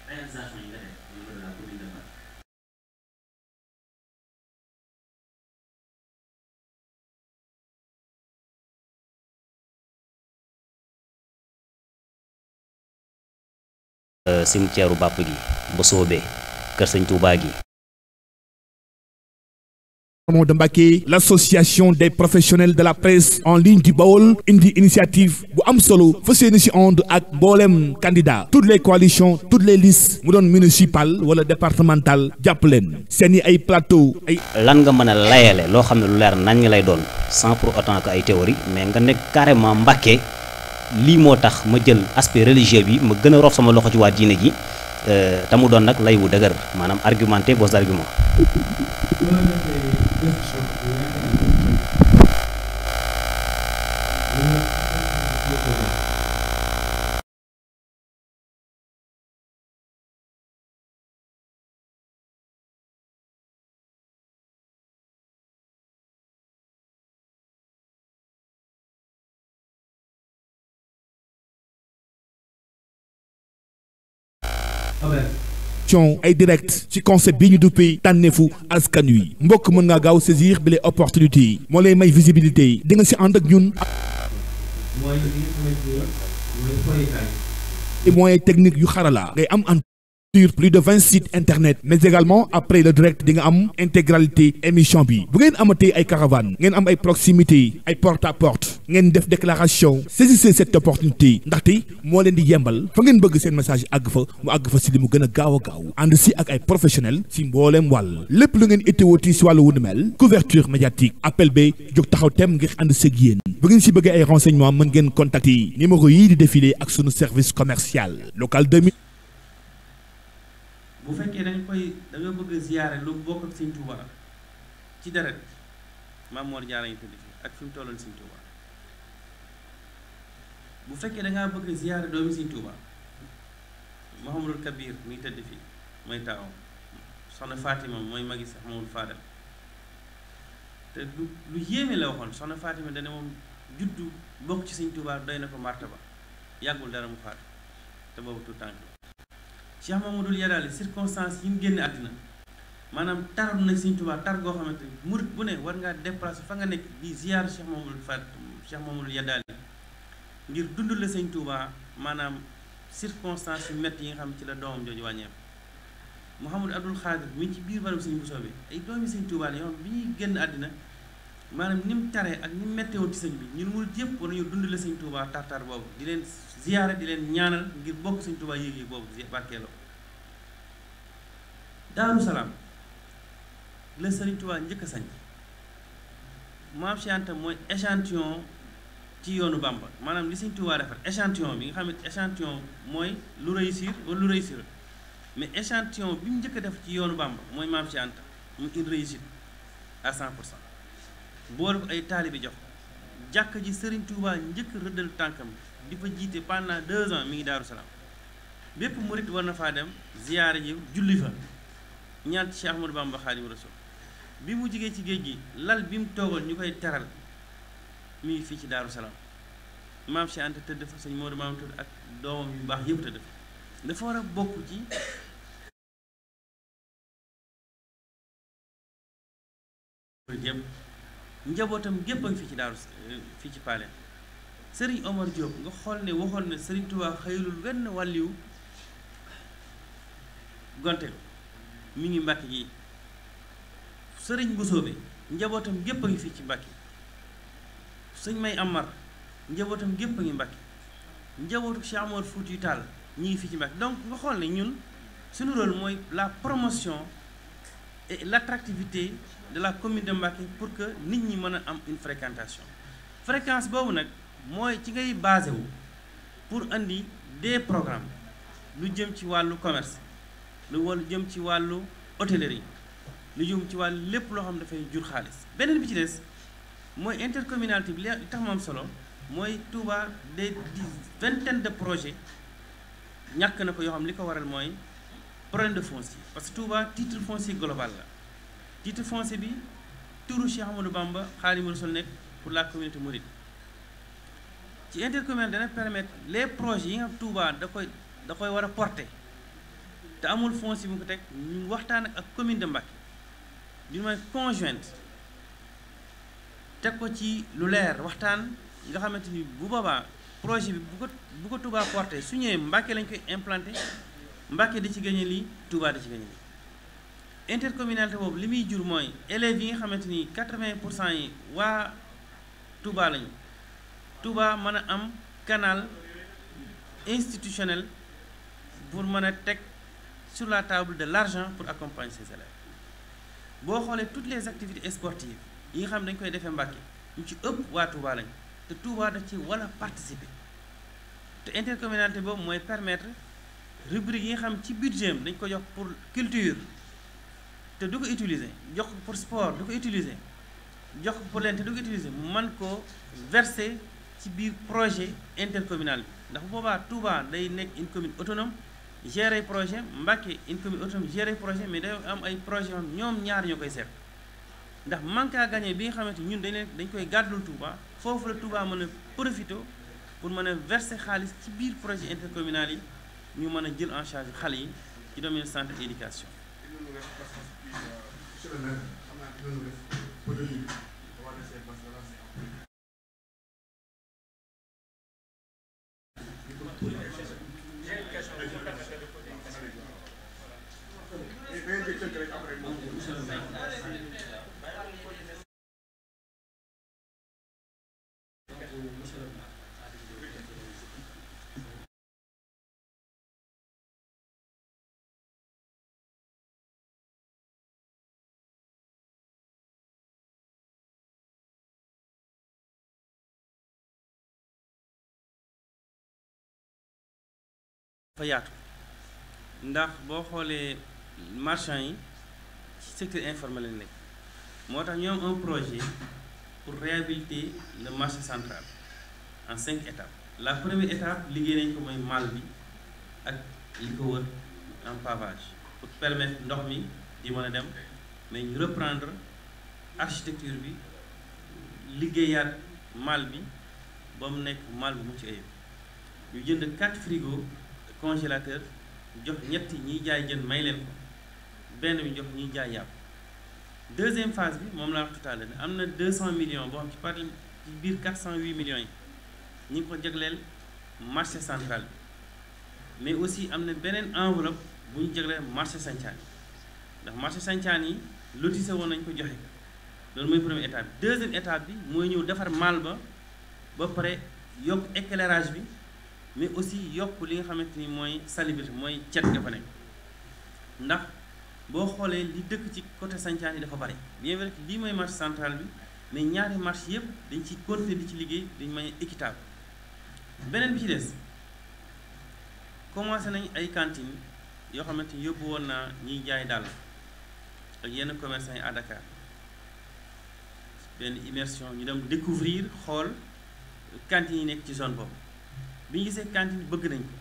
réalisation yi nga def au niveau de la commune de Mbacké cimetière u bàpp gi ba soobee kër sëñ Touba gi. de Mbacké, l'association des professionnels de la presse en ligne du Baol indi initiative bu am solo fas yéene ci ànd ak mboolem candidat toutes les coalitions toutes les listes mu doon municipal wala départemental jàpp leen seen i ay plateau ay. lan nga mën a layale loo xam ne lu leer nañ lay doon sans pour autant que ay théorie mais nga nekk carrément Mbacké lii moo tax ma jël aspect religieux bi ma gën a rof sama loxo ci waa diine gi te mu doon nag lay wu dëgër maanaam argumenté vos arguments. ay direct ci concept bi ñu duppee tànneefu askan wi mbokk mën ngaa gaaw saisir bi les opportunités moo lay may visibilité di nga ci ànd ak ñun moyens techniques yu xarala ngay am sur plus de 20 sites internet mais également après le direct di nga am intégralité émission bi bu ngeen amatee ay caravane ngeen am ay proximité ay porte à porte ngeen def déclaration saisissez cette opportunité ndaxte moo leen di yembal fa ngeen bëgg seen message àgg fa mu àgg fa si li mu gën a gaaw ànd si ak ay professionnels si mbooleem wàll lépp lu ngeen itteewooti si wàllu wu ni mel couverture médiatique appel ba jóg taxaw tem ngir ànd seeg yéen bu ngeen si bëggee ay renseignements mën ngeen contacter numéro yii di défilé ak sunu service commercial local 2000. bu fekkee da nga bëgg a ziyaare lu bokk ak Sëñ Tuuba ci deret Maam Mor Jaara ngi tëdd fi ak fi mu tolloon Sëñ Tuuba bu fekkee da ngaa bëgg a ziyaare doomi Sëñ Tuuba Mouhamadul Kabir mi ngi tëdd fi mooy taawam soxna Fatima mooy magi sax Mamadou Fadal te lu yéeme la waxoon soxna Fatima dana moom juddu bokk ci Sëñ Tuuba doy na ko martaba yàggul dara mu faatu te boobu tout tànk Cheikh Mamadou Yadali circonstance yi mu génne àddina maanaam taroon na Sëñ Tuubaa tar goo xamante ni murit bu ne war ngaa déplacer fa nga nekk di ziar Cheikh Mamadou Yadali ngir dund la Sëñ Tuubaa maanaam circonstance yu métti yi nga xam ci la doomam jooju wàññeeku. Mouhamadou Abdoul Khadir mi ci biir barab Sëñ Bousso bi ay doomi Sëñ Tuubaa la yoon bi ñuy génn àddina maanaam ni mu taree ak ni mu méttee woon ci sëñ bi ñun murit yëpp war nañu dund la Sëñ Tuubaa tar boobu di leen ziyaare di leen ñaanal ngir bokk Sëñ Tuubaa yéeg-yéeg boobu barkeeloo. Daaru Salaam la Sëriñ Tuubaa njëkk a sañ Maam Cheikh Anta mooy échantillon ci yoonu Bamba maanaam li Sëñ Tuubaa defar échantillon bi nga xam ne échantillon mooy lu réussir wala lu réussir mais échantillon bi mu njëkk a def ci yoonu Bamba mooy Maam Cheikh Anta mu une réussite à 100%. boole ko ay taalibe jox jàkk ji Sëriñ Tuubaa njëkk rëddal tànkam di fa jiite pendant 2 ans mi ngi Daaru Salaam bépp murit war na faa dem ziyaare ji julli fa ñaan ci Cheikh Ahmadou Bamba Xaadimu Rasuul bi mu jigee ci géej gi lal bi mu toogoon ñu koy teral mi ngi fii ci Daaru Salaam Maam Cheikh Anta tëdd fa sëñ Moodu Maam tëdd ak doomam yu baax yëpp tëdd fa dafa war a bokk ci yëpp njabootam gépp a ngi fii ci daaru fii ci Paleen Serigne Omar Diop nga xool ne waxoon ne Serigne Touba xëyulul wenn wàlliwu gonte mi ngi Mbàkke gi Serigne Boussoobe njabootam gépp a ngi fii ci Mbàkke sëñ May Amar njabootam gépp a ngi Mbàkke njabootu Cheikh Amadou Foutiyou Tall ñi ngi fii ci Mbàkke donc nga xool ne ñun suñu rôle mooy la promotion et l'attractivité de la commune de Mbacké pour que nit ñi mën a am une fréquentation fréquence boobu nag mooy ci ngay basé wu pour andi des programmes lu jëm ci wàllu commerce lu jëm ci wàllu hôtellerie lu jëm ci wàllu lépp loo xam dafay jur xaalis beneen bi ci des mooy intercommunalité bi li tax mu am solo mooy Touba des vingtaine de projets ñàkk na ko yoo xam li ko waral mooy problème de foncier parce que Touba titre foncier global la titre foncier bi turu Cheikh Ahmadou Bamba Xaadimu Rasuul nekk pour la communauté mouride ci intercommunalité dana permettre les projets yi nga xam Touba da koy war a porter te amul foncier bu ko teg ñu waxtaan ak commune de Mbacké d'une manière conjointe teg ko ci lu leer waxtaan nga xamante ni bu boobaa projet bi bu ko Touba porter su ñëwee Mbacké lañ koy implanté Mbacké di ci gagné lii Touba di ci gagné lii intercommunalité boobu li muy jur mooy élèves yi nga xamante ni 80% yi waa Touba lañu Touba mën a am canal institutionnel pour mën a teg sur la table de l'argent pour accompagner ces élèves boo xoolee toutes les activités sportives yi nga xam dañ koy defee Mbacké ñu ci ëpp waa Touba lañu te Touba da ci wala participer te intercommunalité boobu mooy permettre rubrique yi nga xam ci budget dañ ko jox pour culture te du ko utiliser jox ko pour sport du ko utiliser jox ko pour leen te du ko utiliser mu mën koo verser ci biir projet intercommunal bi ndax boobaa Touba day nekk une commune autonome gérer projet Mbacké une commune autonome gérer projet mais day am ay projet yoo xam ñoom ñaar ñoo koy seet ndax manque à gagner bi nga xamante ñun dañ koy gàddul Touba foofu la Touba mën a profité pour mën a verser xaalis ci biir projet intercommunal yi ñu mën a jël en charge xale yi ci domaine santé et éducation. fa yaatu ndax boo xoolee marchand yi ci secteur informel lañ nekk moo tax ñoom un projet pour réhabiliter le marché central en 5 étapes. La première étape liggéey nañ ko mooy mal bi ak li ko wër en pavage pour permettre ndox mi di mën a dem mais ñu reprendre architecture bi liggéeyaat mal bi ba mu nekk mal bu mucc ayib ñu jënd 4 frigo congélateur jox ñetti ñiy jaay jën may leen ko benn bi jox ñiy jaay yàpp. Deuxième phase bi moom laa wax tout à l'heure am na 200 millions boo xam ci par ci biir 408 millions yi ñu ngi ko jagleel marché central bi mais aussi am na beneen enveloppe bu ñu jagleel marché sancaan yi ndax marché sancaan yi lotissé woon nañu ko joxe loolu mooy première étape bi. Deuxième étape bi mooy ñëw defar mal ba pare yokk éclairage bi mais aussi yokk li nga xamante ni mooy salubrité mooy cet ga fa nekk ndax boo xoolee li dëkk ci côté sancaan yi dafa bari bien vrai que lii mooy marché central bi mais ñaari marché yëpp dañ ci continuer di ci liggéey dañ manière équitable. beneen bi ci des commencé nañ ay cantines yoo xamante ni yóbbu woon naa ñiy jaay dàll ak yenn commerçants yi à Dakar benn immersion ñu dem découvrir xool cantines yi nekk ci zone boobu bi ñu gisee cantine bëgg nañ ko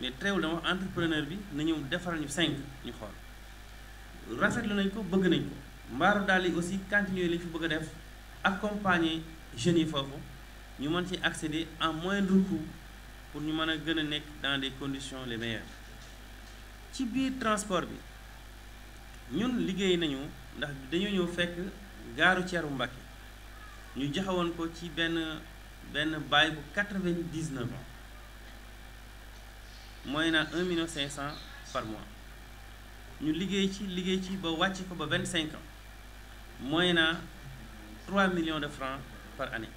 mais teewul dama wax entrepreneur bi na ñëw defaral ñu 5 ñu xool rafetlu nañ ko bëgg nañ ko mbaaru daal yi aussi cantines yooyu lañ fi bëgg a def accompagner jeunes yi foofu ñu mën ci accéder en moindre coût pour ñu mën a gën a nekk dans des conditions les meilleures. ci biir transport bi ñun liggéey nañu ndax dañoo ñëw fekk gaaru ceeru Mbacké ñu joxewoon ko ci benn bail bu 99 ans moyennant 1,5 million par mois ñu liggéey ci ba wàcc ko ba 25 ans moyennant 3 millions de francs par année.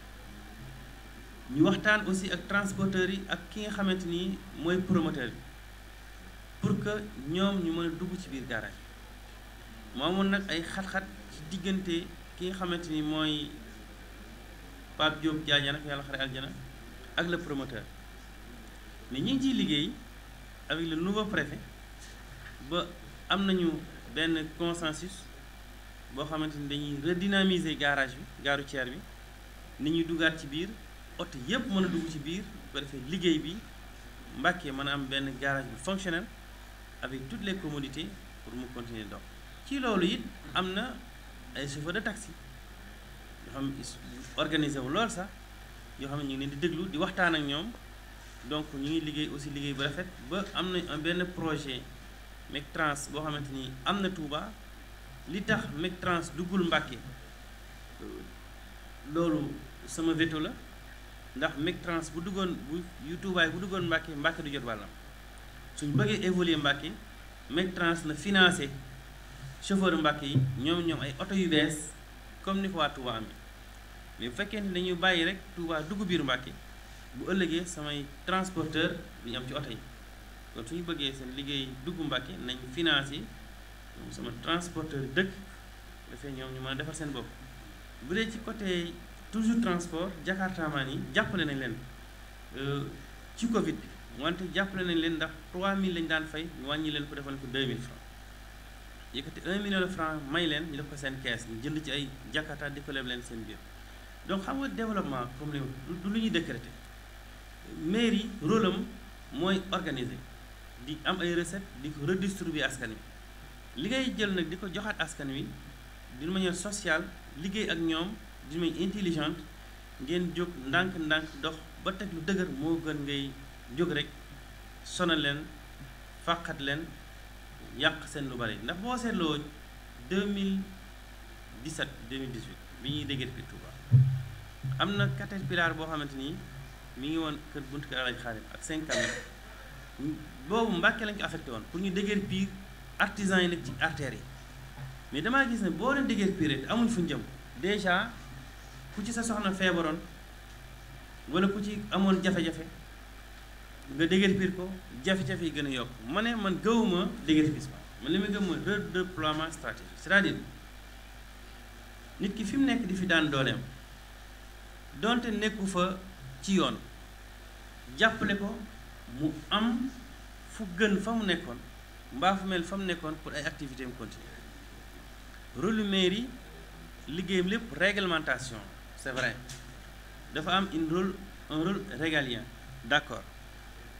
ñu waxtaan aussi ak transporteurs yi ak ki nga xamante ni mooy promoteur bi pour que ñoom ñu mën a dugg ci biir garage moo amoon nag ay xat-xat ci diggante ki nga xamante ni mooy Pape Diop Diagne yàlla xare aljana ak le promoteur mais ñu ngi ciy liggéey avec le nouveau préfet ba am nañu benn consensus boo xamante ni dañuy redynamiser garage bi gaaru ceer bi nit ñuy duggaat ci biir oto yépp mën a dugg ci biir bu ko defee liggéey bi Mbacké mën a am benn garage bu fonctionnel avec toutes les commodités pour mu continuer dox. ci loolu it am na ay chauffeurs de taxi yoo xam organisé wu lool sax yoo xam ne ñu ngi leen di déglu di waxtaan ak ñoom donc ñu ngi liggéey aussi liggéey bu rafet ba am na benn projet Mectrans boo xamante ni am na Touba li tax Mectrans duggul Mbacké loolu sama veto la. ndax Mectrans bu duggoon bu yu Touba bu duggoon Mbacké du jot wàllam suñ bëggee évoluer Mbacké Mectrans na financé chauffeur Mbacké yi ñoom ay oto yu bees comme ni ko waa Touba amee mais bu fekkee ni dañuy bàyyi rek Touba dugg biir Mbacké bu ëllëgee samay transporteur du ñu am ci oto yi kon suñu bëggee seen liggéey dugg Mbacké nañ financé sama transporteur dëkk dafay ñoom ñu mën a defar seen bopp. bu dee ci côté toujours transport jakartaamaan yi jàppale nañ leen ci Covid bi wante jàppale nañ leen ndax 3000 lañ daan fay ñu wàññi leen ko defal ko 2000 francs yëkkati 1 million de francs may leen ñu def ko seen kees ñu jënd ci ay jakarta di ko leb leen seen biir. donc xam nga développement comme li du lu ñuy décréter mairie rôle am mooy organiser di am ay recettes di ko redistribuer askan wi li ngay jël nag di ko joxaat askan wi d'une manière sociale liggéey ak ñoom d'une manière intelligente ngeen jóg ndànk-ndànk dox ba teg lu dëgër moo gën ngay jóg rek sonal leen fàqat leen yàq seen lu bari ndax boo seetloo 2017 2018 bi ñuy déggee fi Touba am na caterpillar boo xamante ni mi ngi woon kër buntu kër Alaaji Xaadim ak 5 camions boobu Mbacké lañ ko affecté woon pour ñu déggee piir artisans yi nekk ci artères yi mais damaa gis ne boo leen déggee piir te amuñ fu ñu jëm déjà ku ci sa soxna feebaroon wala ku ci amoon jafe-jafe nga déggee piir ko jafe-jafe yi gën a yokk ma ne man gëwuma déggee piir man li ma gëm mooy redéploiement stratégique c'est-à-dire nit ki fi mu nekk di fi daan dooleem donte nekku fa ci yoon jàppale ko mu am fu gën fa mu nekkoon mbaa fu mel fa mu nekkoon pour ay activités mu continuer rôle mairie liggéeyam lépp réglementation c'est vrai dafa am un rôle régalien d'accord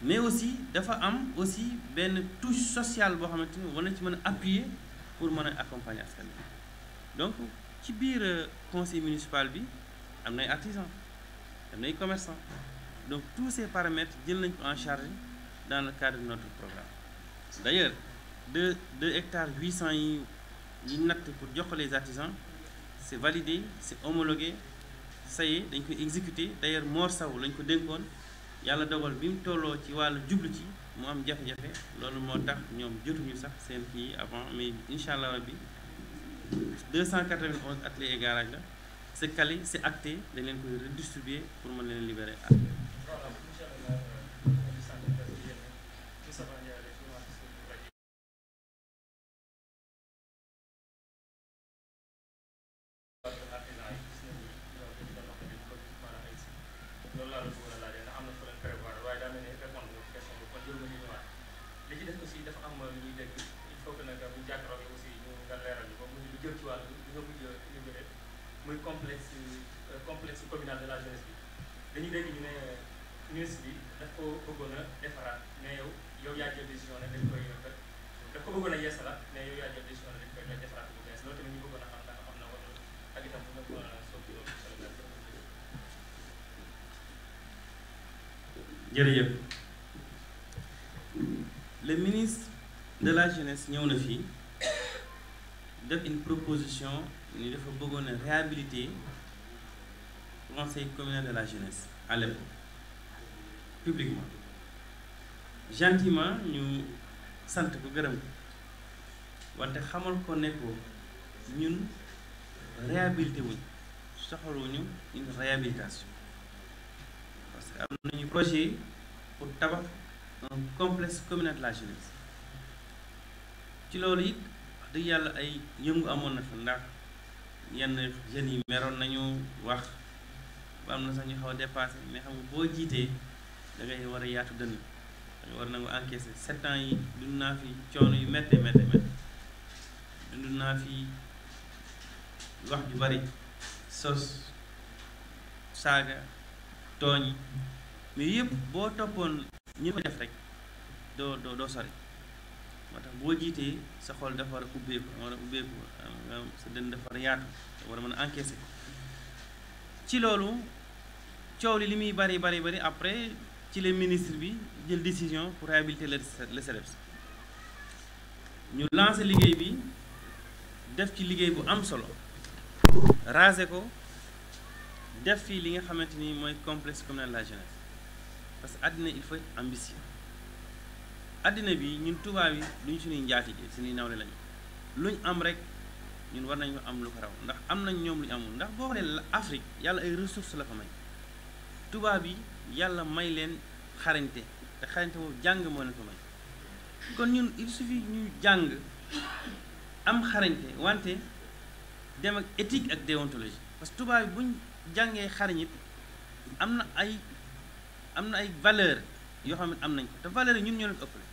mais aussi dafa am aussi benn touche sociale boo xamante ni war na ci mën a appuyer pour mën a accompagner askan wi donc ci biir conseil municipal bi am nay artisans am nay commerçants donc tous ces paramètres jël nañ ko en charge dans le cadre de notre programme d'ailleurs 2 hectares 800 yi natt pour jox ko les artisans c'est validé c'est homologué ça y est dañ koy exécuté d'ailleurs Mor Sow lañ ko dénkoon yàlla dogal bi mu tolloo ci wàllu jublu ci mu am jafe-jafe loolu moo tax ñoom jotuñu sax seen kii avant mais incha allah rabbi 291 ateliers et garages la c'est calé c'est acté dañ leen koy redistribuer pour mën leen libérer à muy complexe communal de la jeunesse bi dañuy dégg ñu ne ministre bi daf ko bëggoon a defaraat mais yow yaa jël décision ne dañ koy daf ko bëggoon a yeesalaat mais yow yaa jël décision ne dañ koy defaraat bu bees loolu tamit ñu bëggoon a xam ndax am na wala ak itam bu nga mën a soppi loolu jërëjëf le ministre de la jeunesse ñëw na fii def une proposition ni dafa bëggoon a réhabiliter conseil communal de la jeunesse à l'époque publiquement gentiment ñu sant ko gërëm ko wante xamal ko ne ko ñun réhabilité wuñ soxaluñu une réhabilitation parce que am nañu projet pour tabax un complexe communal de la jeunesse ci loolu it wax dëgg yàlla ay yëngu amoon na fa ndax yenn jeunes yi meroon nañu wax ba am na sax ñu xaw a dépassé mais xam nga boo jiitee da ngay war a yaatu dënn da nga war nangu encaisser 7 ans yi dund naa fi coono yu méttee dund naa fi wax ju bari sos saaga tooñ mais yëpp boo toppoon ñi ko def rek doo sori moo tax boo jiitee sa xol dafa war a ubbeeku nga sa dënn dafa war a yaatu dafa war a mën a encaisser ci loolu coow li muy bari après ci les ministres bi jël décision pour réhabiliter le CEDEPS ñu lancer liggéey bi def ci liggéey bu am solo raser ko def fii li nga xamante ni mooy complexe communal de la jeunesse parce que àddina il faut être ambitieux àddina bi ñun tubaab yi duñ suñuy njaatige suñuy nawle lañu luñ am rek ñun war nañu am lu ko raw ndax am nañ ñoom lu ñu amul ndax boo xoolee Afrique yàlla ay ressources la ko may tubaab yi yàlla may leen xarañte te xarañte boobu jàng moo leen ko may kon ñun il suffit ñu jàng am xarañte wante dem ak éthique ak déontologie parce que tubaab yi buñ jàngee xarañit am na ay valeur yoo xam ne am nañ ko te valeur yi ñun ñoo leen ko ëppale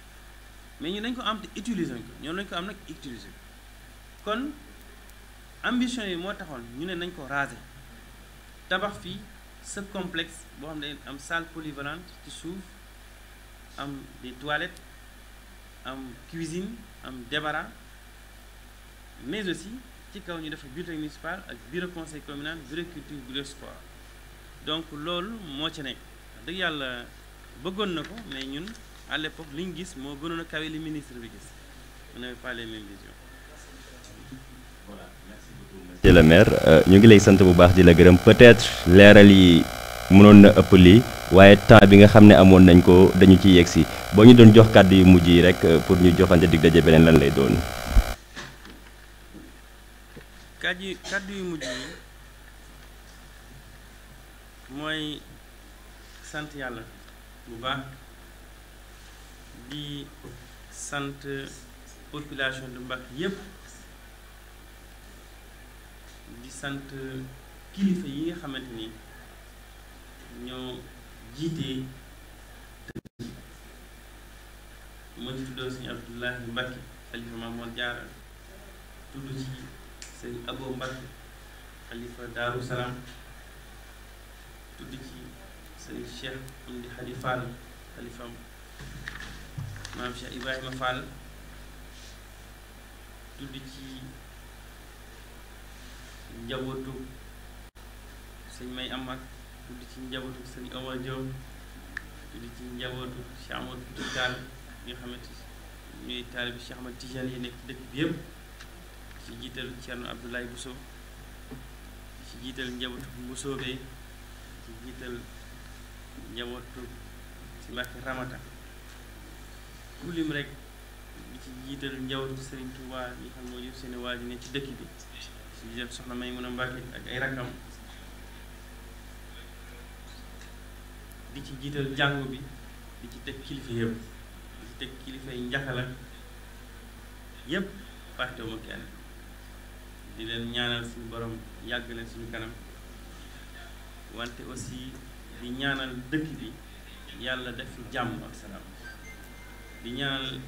mais ñun dañ ko am te utiliser nañ ko ñoom lañ ko am nag utiliser kon ambition yi moo taxoon ñu ne nañ ko raser tabax fii ce complexe boo xam ne am salle polyvalente ci suuf am des toilettes am cuisine am débarras mais aussi ci kaw ñu def bibliothèque municipale ak bureau conseil communal bureau culture bureau sport donc loolu moo ci nekk dëgg yàlla bëggoon na ko mais ñun à l'époque li ñu gis moo gënoon a kawe li ministre bi gis on n'avait pas les mêmes visions. Voilà, merci beaucoup monsieur le maire ñu ngi lay sant bu baax di la gërëm peut-être leeral yi mënoon na ëpp lii waaye temps bi nga xam ne amoon nañ ko dañu ci yegg si boo ñu doon jox kàddu yu mujj yi rek pour ñu joxante dig daje beneen lan lay doon. kàddu yu mujj yi mooy sant yàlla bu baax di sant population de Mbacké yépp di sant kilifa yi nga xamante ni ñoo jiite moo ci tuddoo sëñ Abdoulahi Mbacke xalifa Mamour Diarra tudd ci sëñ Abo Mbacke xalifa Daaru Salaam tudd ci sëñ Cheikh Amdi Hadi Fall xalifa maam Cheikh Ibrahima Fall tudd ci njabootu sëñ May Amak tudd ci njabootu sëñ Omar Diop tudd ci njabootu Cheikh Amadou Toutal ñi nga xamante ñooy taalibi Cheikh Ahmad Tijaan yi nekk ci dëkk bi yëpp ci jiital Thierno Abdoulaye Bousso ci jiital njabootu Mbusoobe ci jiital njabootu si Mbàkke Ramata ku lim rek di ci jiital njabootu Serigne Touba ñi xam moo yëpp seen waa ji ne ci dëkk bi ci jiital soxna Maymuna Mbàkke ak ay rakkam di ci jiital jàngu bi di ci teg kilifa yëpp di ci teg kilifa yi njaxala yëpp fàttewuma kenn di leen ñaanal suñu borom yàgg leen suñu kanam wante aussi di ñaanal dëkk bi yàlla def fi jàmm ak salaam di ñaanal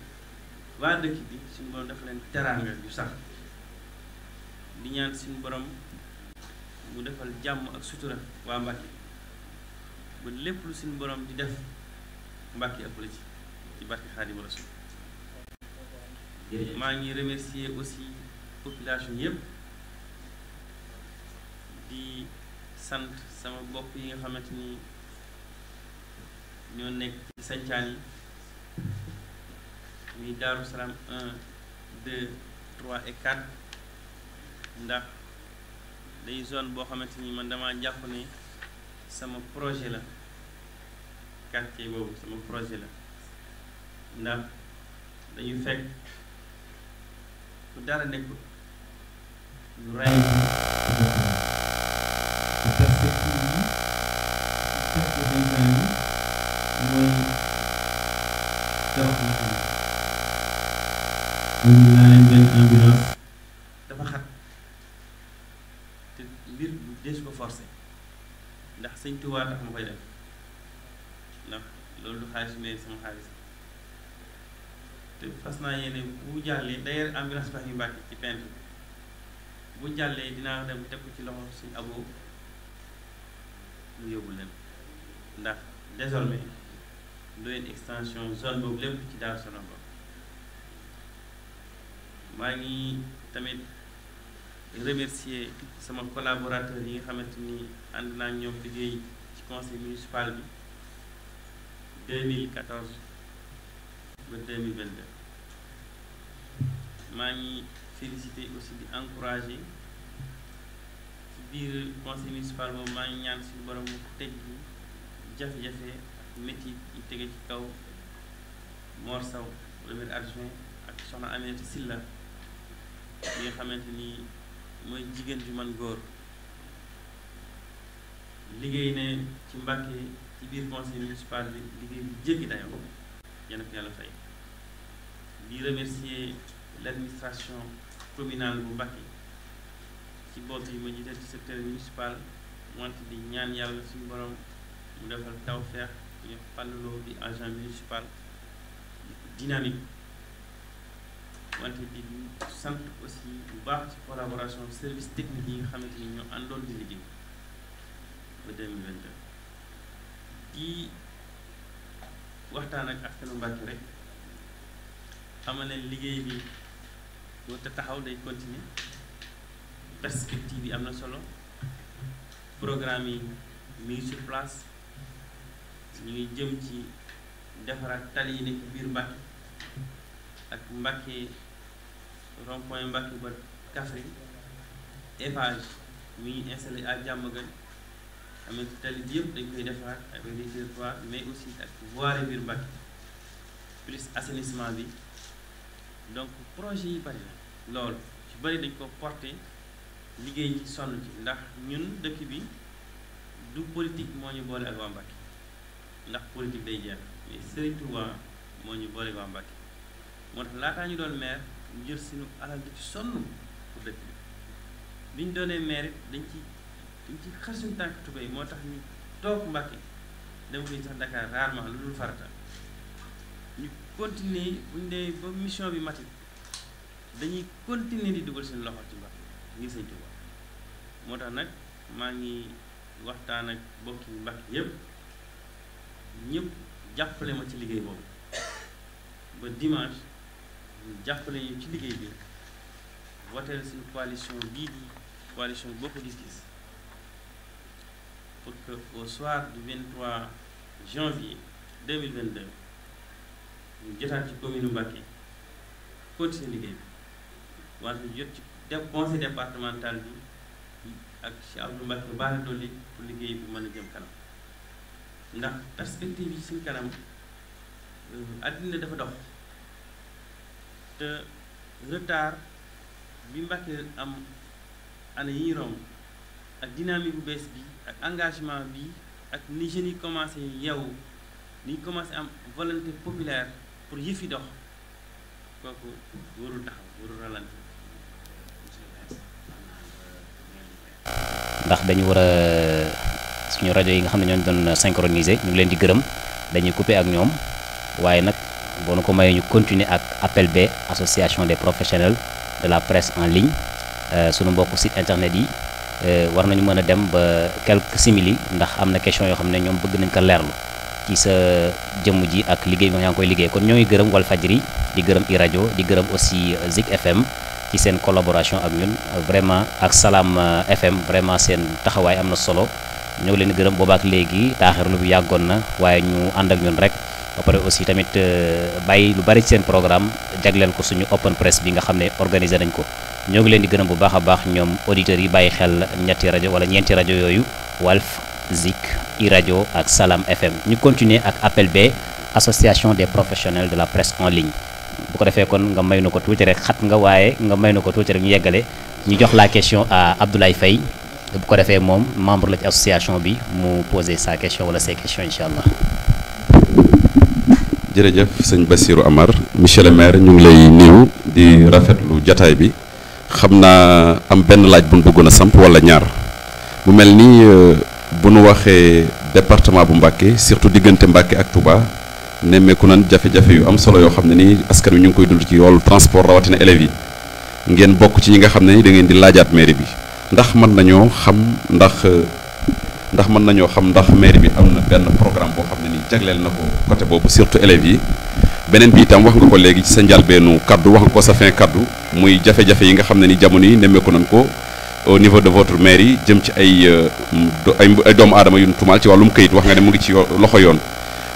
waa dëkk bi suñu borom dafa leen teraanga yu sax di ñaan suñu borom mu defal jàmm ak sutura waa Mbacké ba lépp lu suñu borom di def Mbacké ëpp la ci barke Xaadimu Rasuul maa ngi remercier aussi population yëpp di sant sama bokk yi nga xamante ni ñoo nekk ci sancaan yi muy Daaru Salaam 1 2 3 et 4 ndax day zone boo xamante ni man dama jàpp ne sama projet la quartier boobu sama projet la ndax dañu fekk bu dara nekkul ñu rey perspective yi perte de 20 ans yi mooy keroog nga xam ne ñu laa leen benn ambulance dafa xat te mbir deesu ko forcé ndax sëñ Tuubaa tax ma koy def ndax loolu du xaalis mais sama xaalis te fas naa yéene bu jàllee d'ailleurs ambulance baax yu Mbacké ci peintre bu jàllee dinaa dem teg ko ci loxo suñ Abo mu yóbbu leen ndax désormais doyen extension zone boobu lépp ci Daaru Salaam ba maa ngi tamit remercier sama collaborateur yi nga xamante ni ànd naa ñoom liggéey ci conseil municipal bi 2014 ba 2022 maa ngi féliciter aussi di encourager ci biir conseil municipal boobu maa ngi ñaan suñu borom mu teg jafe-jafe métti yi tege ci kaw Mor Sow premier adjoint ak soxna Aminata Silla bi nga xamante ni mooy jigéen ju man góor liggéey ne ci Mbàkke ci biir conseil municipal bi liggéey bu jéggi dayoo yéen ak yàlla fay di remercier l'administration communale bu Mbàkke ci bopp yi ma jiite ci secteur municipal wante di ñaan yàlla suñu borom mu defal tawfeex ñu fàlluloo bi agent municipal dynamique wante di sant aussi bu baax ci collaboration service technique yi nga xamante ni ñoo àndoon di liggéey ba 2022 di waxtaan ak askanu Mbàkke rek xamal ne liggéey bi boo te taxaw day continuer perspective yi am na solo programme yi mi ngi sur place ñu ngi jëm ci defaraat tali yi nekk biir Mbàkke ak Mbàkke rond-point Mbàkke ba Kaffrine Eiffage mi ngi installé à Diamaguène xam ne tali bi yëpp dañ koy defaraat avec les territoires mais aussi ak voirie biir Mbàkke plus assainissement bi donc projet yi bari la loolu ci bari dañ ko porté liggéey ci sonn ci ndax ñun dëkk bi du politique moo ñu boole ak waa Mbàkke ndax politique day jeex mais Serigne Touba moo ñu boole ak waa Mbàkke moo tax laataa ñu doon maire ñu jël suñu alal di ci sonn pour dëkk bi ñu doonee maire it dañ ci xar suñu tànk tubéy moo tax ñu toog Mbàkke dem fi sax Dakar rarement lu dul farata ñu continuer bu ñu dee ba mission bi matit dañuy continuer di dugal seen loxo ci Mbàkke ngir Sëñ Touba moo tax nag maa ngi waxtaan ak bokki Mbàkke yépp ñëpp jàppale ma ci liggéey boobu ba dimanche ñu jàppale ñu ci liggéey bi voter suñu coalition bii di coalition Bokk Gis-Gis pour que au soir du 23 janvier 2022 ñu jotaat ci commune Mbàkke continuer liggéey bi wante jot ci conseil départemental bi ak ci Abdou Mbàkke baax na dolli pour liggéey bi mën a jëm kanam ndax perspective yi suñ kanam àddina dafa dox te retard bi Mbàkke am année yi ñu romb ak dynamique bu bees bi ak engagement bi ak ni jeunes yi commencé yeewu ni ñu commencé am volonté populaire pour yëf yi dox kooku warul taxaw warul ralenti. ndax dañu war a suñu rajo yi nga xam ne ñoo doon synchroniser ñu ngi leen di gërëm dañuy couper ak ñoom waaye nag boo nu ko mayee ñu continuer ak appel B association des professionnels de la presse en ligne suñu mbokku site internet yi war nañu mën a dem ba quelques simili ndax am na question yoo xam ne ñoom bëgg nañ ko leerlu ci sa jëmm ji ak liggéey bi nga ngi koy liggéey kon ñoo ngi gërëm Walfadjri di gërëm iRadio di gërëm aussi Zik FM ci seen collaboration ak ñun vraiment ak Salam FM vraiment seen taxawaay am na solo ñoo ngi leen di gërëm boobaak léegi taaxirlu bi yàggoon na waaye ñu ànd ak ñun rek ba pare aussi tamit bàyyi lu bari ci seen programme jagleel ko suñu open press bi nga xam ne organisé nañ ko ñoo ngi leen di gërëm bu baax a baax ñoom auditeurs yi bàyyi xel ñetti rajo wala ñeenti rajo yooyu Walf Zik iRadio ak Salam FM ñu continuer ak appel B association des professionnels de la presse en ligne bu ko defee kon nga may na ko tuuti rek xat nga waaye nga may na ko tuuti rek ñu yeggale ñu jox la question à Abdoulaye Faye bu ko defee moom membre la ci association bi mu poser sa question wala ses questions incha allah. jërëjëf sëñ Bassirou Amar monsieur le maire ñu ngi lay nuyu di rafetlu jataay bi xam naa am benn laaj bu ñu bëggoon a samp wala ñaar mu mel ni bu nu waxee département bu Mbàkke surtout diggante Mbàkke ak Touba nemmeeku nan jafe-jafe yu am solo yoo xam ne nii askan wi ñu ngi koy dund ci wàllu transport rawatina élèves yi ngeen bokk ci ñi nga xam ne ni da ngeen di laajaat mairie bi ndax mën nañoo xam ndax mairie bi am na benn programme boo xam ne nii jagleel na ko côté boobu surtout élèves yi beneen bi itam wax nga ko léegi ci sa njalbeenu kaddu wax nga ko sa fin kaddu muy jafe-jafe yi nga xam ne ni jamono yi nemmeeku nañ ko au niveau de votre mairie jëm ci ay doomu aadama yu nu tumaal ci wàllum këyit wax nga ne mu ngi ci loxo yoon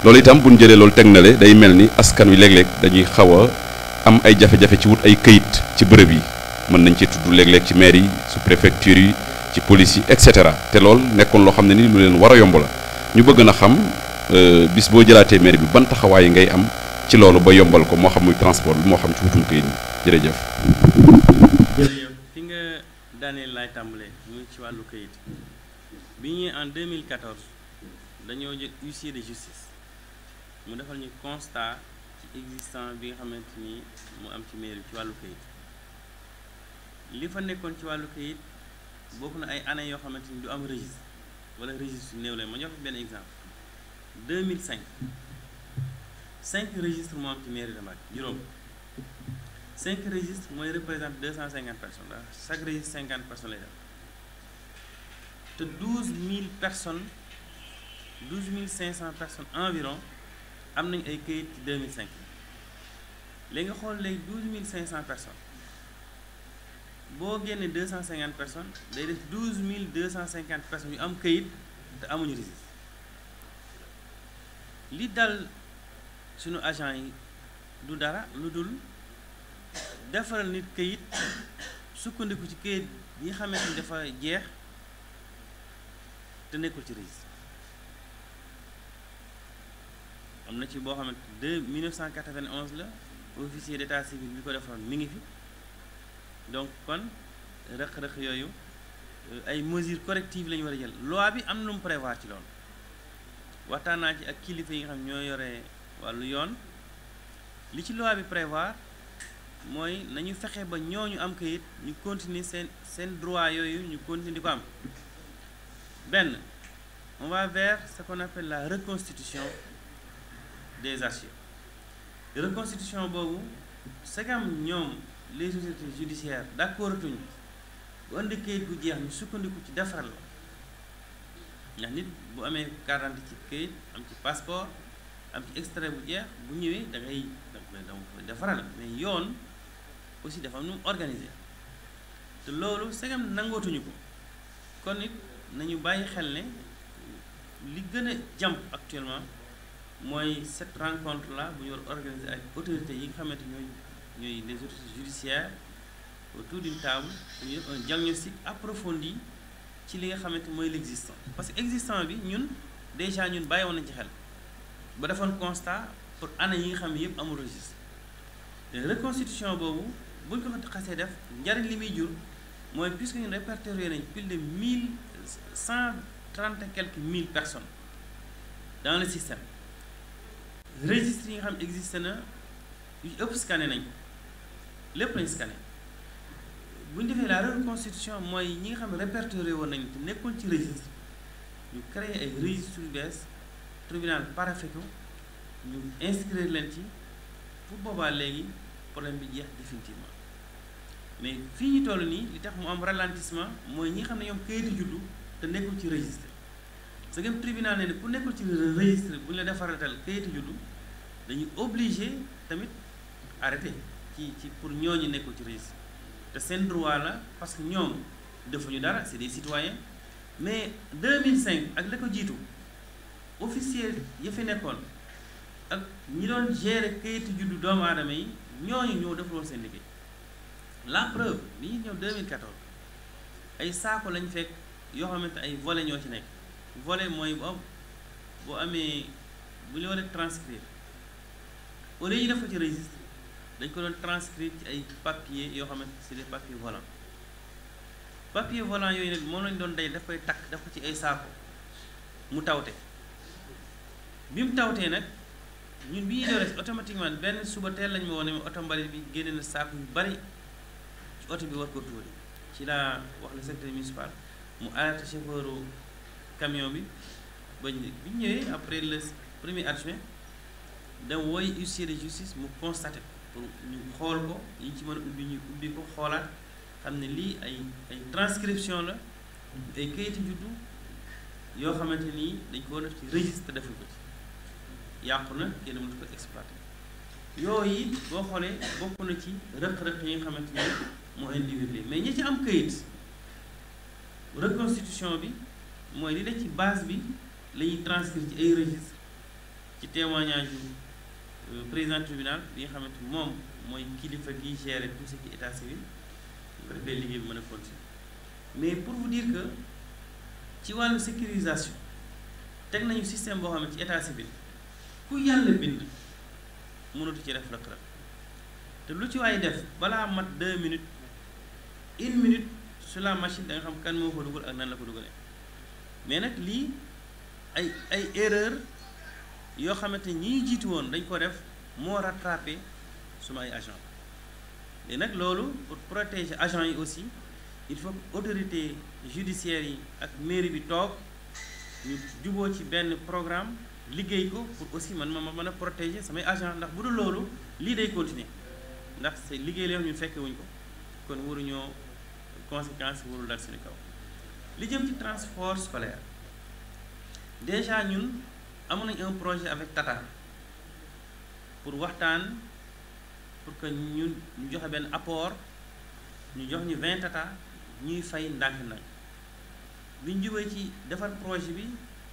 loolu itam bu ñu jëlee loolu teg na le day mel ni askan wi léeg-léeg dañuy xaw a am ay jafe-jafe ci wut ay këyit ci bërëb yi mën nañ ci tudd léeg-léeg ci maire yi sous préfecture yi ci police yi et cetera te loolu nekkoon loo xam ne ni lu leen war a yomb la ñu bëgg na xam bis boo jëlaatee maire bi ban taxawaay ngay am ci loolu ba yombal ko moo xam muy transport bi moo xam ci wutum këyit jërëjëf. jërëjëf fi nga daaneel laay tàmbalee muy ci wàllu këyit bi ñuy en 2014 dañoo jël huissier de justice mu defal ñu constat ci existant bi nga xamante ni mu am ci mairie ci wàllu këyit li fa nekkoon ci wàllu këyit bokk na ay années yoo xamante ni du am registre wala registre yu néew la ma jox benn exemple 2005 5 registres moo am ci mairie de Mbacké juróom 5 registres mooy représente 250 personnes la chaque registre 50 personnes lay def te 12 000 personnes 12 500 personnes environ am nañ ay këyit ci 2005 léegi nga xool léegi 12 500 personnes boo génnee 250 personnes day def 12 250 personnes yu am këyit te amuñu registre li dal suñu agent yi du dara lu dul defaral nit këyit sukkandiku ci këyit yi nga xamante ni dafa jeex te nekkul ci registre am na ci boo xamante 1991 la officier d'état civil bi ko defaroon mi ngi fi donc kon rëq-rëq yooyu ay mesures correctives la ñu war a jël loi bi am na lu mu prévoir ci loolu waxtaan naa ci ak kilifa yi nga xam ñoo yore wàllu yoon li ci loi bi prévoir mooy nañu fexe ba ñooñu am kayit ñu continuer seen droit yooyu ñu continuer di ko am benn on va vers ce qu'on appelle la reconstitution des archives reconstitution boobu segam ñoom les autorités judiciaires d'accord tuñ bu andi kayit gu jeex ñu sukkandiku ci defaral la ndax nit bu amee carte d'identité ci kayit am ci passeport am ci extrait bu jeex bu ñëwee da ngay defaral mais yoon aussi dafa am nu mu organisé te loolu segam nangootuñu ko kon nit nañu bàyyi xel ne li gën a jàmp actuellement mooy cette rencontre là bu ñu war organiser ak autorités yi nga xamante ñooy les autorités judiciaires autour d'une table pour ñu def un diagnostic approfondi ci li nga xamante mooy l'existant parce que existant bi ñun déjà ñun bàyyi woon nañ ci xel ba defoon constat pour année yi nga xam ne yëpp amul registre te reconstitution boobu buñ ko xasee def njariñ li muy jur mooy puisque ñun répertorié nañ plus de 1130 et quelques mille personnes dans le système registre yi nga xam existe na yu ëpp scanné nañ ko lépp lañ scanné bu ñu defee la reconstitution mooy ñi nga xam ne répertorié woon nañ te nekkoon ci registre ñu créé ay registres yu bees tribunal paraphé ko ñu inscrire leen ci pour boobaa léegi problème bi jeex définitivement mais fii ñu toll nii li tax mu am ralentissement mooy ñi nga xam ne ñoom kayitu juddu te nekkul ci registre sa ngeen tribunal ne ku nekkul ci registre bu ñu la defaratal kayitu juddu dañuy obligé tamit arrêté ci pour ñooñu nekkul ci registre te seen droit la parce que ñoom defuñu dara c'est des citoyens mais 2005 ak la ko jiitu officier ya fi nekkoon ak ñi doon gérer kayitu juddu doomu aadama yi ñooñu ñoo defuloon seen liggéey la preuve bi ñu ñëw 2014 ay saako lañ fekk yoo xamante ay volet ñoo ci nekk volet mooy boo amee bu ñu war a transcrire au lieu ñu def ko ci registre dañ ko doon transcrire ci ay papier yoo xamante c'est des papiers volants papier volant yooyu nag moom lañ doon day daf koy takk daf ko ci ay saako mu tawte bi mu tawtee nag ñun bi ñuy doore automatiquement benn suba teel lañ ma woon ne ma oto mbalit bi génne na saako yu bari ci oto bi war ko tuuri ci laa wax le secrétaire municipal mu arrêté chauffeur camion bi ba bi ñëwee après le premier adjoint dem wooy huissier de justice mu constaté pour ñu xool ko ñu ci mën a ubbi ñu ubbi ko xoolaat xam ne lii ay transcription la ay kayitu juddu yoo xamante nii dañ ko def ci registre defuñ ko ci yàqu na kenn mënut ko exploité yooyu boo xoolee bokk na ci rëq-rëq yi nga xamante ni moo individuel mais ñi ci am kayit reconstitution bi mooy li nekk ci base bi la ñuy transcrire ci ay registre ci témoignage yu président tribunal bi nga xamante moom mooy kilifa gi gérer tout ce qui est état civil bu ko defee liggéey bi mën a continuer mais pour vous dire que ci wàllu sécurisation teg nañu système boo xam ne ci état civil ku yàlla bind mënatu ci def rëq-rëq te lu ci waay def balaa mat 2 minutes 1 minute sur la machine da nga xam kan moo ko dugal ak nan la ko dugalee mais nag lii ay erreur yoo xamante ñi jiitu woon dañ ko def moo rattrapé suma ay agent et nag loolu pour protéger agent yi aussi il faut que autorité judiciaire yi ak mairie bi toog ñu juboo ci benn programme liggéey ko pour aussi man ma mën a protéger samay agent ndax bu dul loolu lii day continuer ndax c'est liggéey la ñun fekke wuñ ko kon waruñoo conséquence warul dal suñu kaw li jëm ci transport scolaire déjà ñun amoon nañ un projet avec Tata pour waxtaan pour que ñu joxe benn apport ñu jox ñu 20 Tata ñuy fay ndànk-ndànk bi ñu jubee ci defar projet bi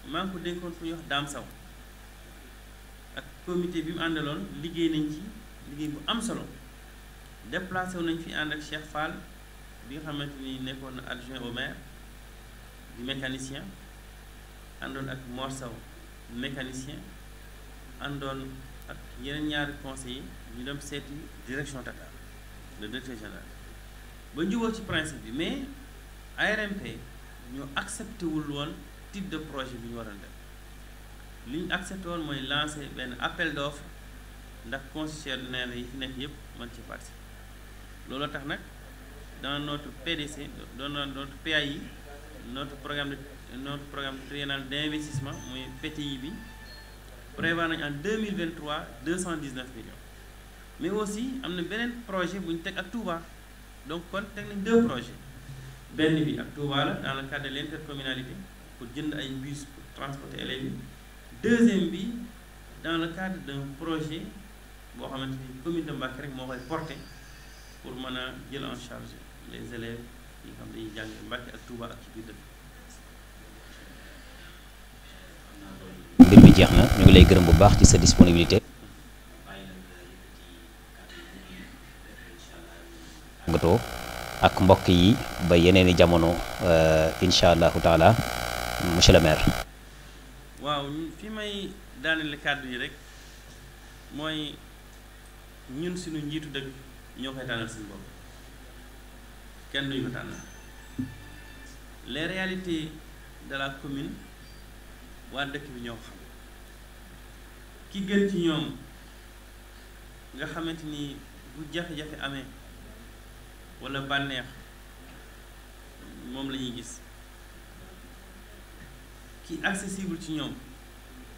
maa ngi ko dénkoon fu ñuy wax Dame Saw ak comité bi mu àndaloon liggéey nañ ci liggéey bu am solo déplacé wu nañ fi ànd ak Cheikh Fall bi nga xamante ni nekkoon na adjoint au maire di mécanicien àndoon ak Mor Saw mécanicien àndoon ak yeneen ñaari conseillers ñu dem seeti direction Tata le directeur général ba njuboo ci principe bi mais ARMP ñoo accepté wul woon type de projet bi ñu waroon def li ñu accepté woon mooy lancer benn appel d'offre ndax concessionnaire yi fi nekk yëpp mën ci participer loolu tax nag dans notre PDC dans notre PAI notre programme triennal d'investissement muy PTI bi prévoir nañ en 2023 219 millions mais aussi am na beneen projet bu ñu teg ak Touba donc kon teg nañ 2 projets benn bi ak Touba la dans le cadre de l'intercommunalité pour jënd ay bus pour transporter élèves yi deuxième bi dans le cadre d'un projet boo xamante ni commune de Mbacké rek moo koy porter pour mën a jël en charge les élèves yi nga xam dañuy jàng Mbacké ak Touba ak ci biir dëkk. mbir mi jeex na ñu ngi lay gërëm bu baax ci sa disponibilité. tàggatoo ak mbokk yi ba yeneeni jamono incha allahu taala monsieur le maire. waaw fi may daaneel kàddu yi rek mooy ñun suñu njiitu dëkk ñoo koy tànnal suñu bopp kenn duñu ko tànnal les réalités de la commune waa dëkk bi ñoo xam ki gën ci ñoom nga xamante ni bu jafe-jafe amee walla bànneex moom la ñuy gis ki accessible ci ñoom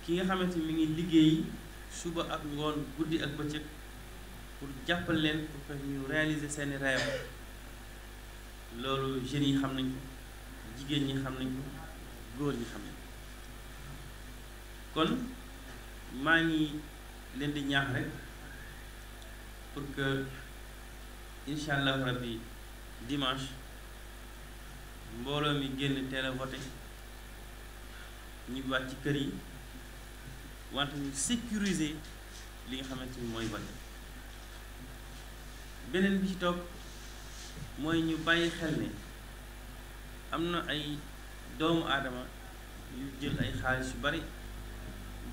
ki nga xamante ni mi ngi liggéey suba ak ngoon guddi ak bëccëg pour jàppal leen pour que ñu réaliser seeni rêve loolu jeunes yi xam nañ ko jigéen ñi xam nañ ko góor ñi xam nañ ko kon maa ngi leen di ñaax rek pour que incha allahu rabbi dimanche mbooloo mi génn teel a voté ñu waat ci kër yi wante ñu sécuriser li nga xamante ni mooy vote beneen bi ci topp mooy ñu bàyyi xel ne am na ay doomu aadama yu jël ay xaalis yu bari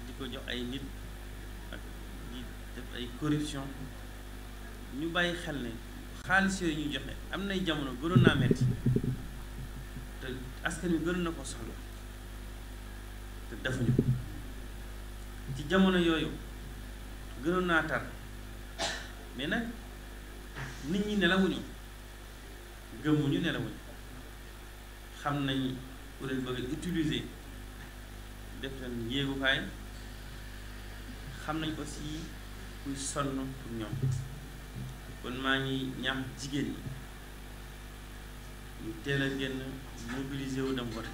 di ko jox ay nit ak di def ay corruption ñu bàyyi xel ne xaalis yooyu ñu joxe am nay jamono gënoon naa metti te askan wi gënoon na ko soxla te defuñu ko ci jamono yooyu gënoon naa tar mais nag nit ñi nelawuñu gëmmuñu nelawuñu xam nañ ku leen bëgg utiliser def leen yéegukaay xam nañ aussi kuy sonn pour ñoom kon maa ngi ñaax jigéen ñi ñu teel a génn mobiliser wu dem vote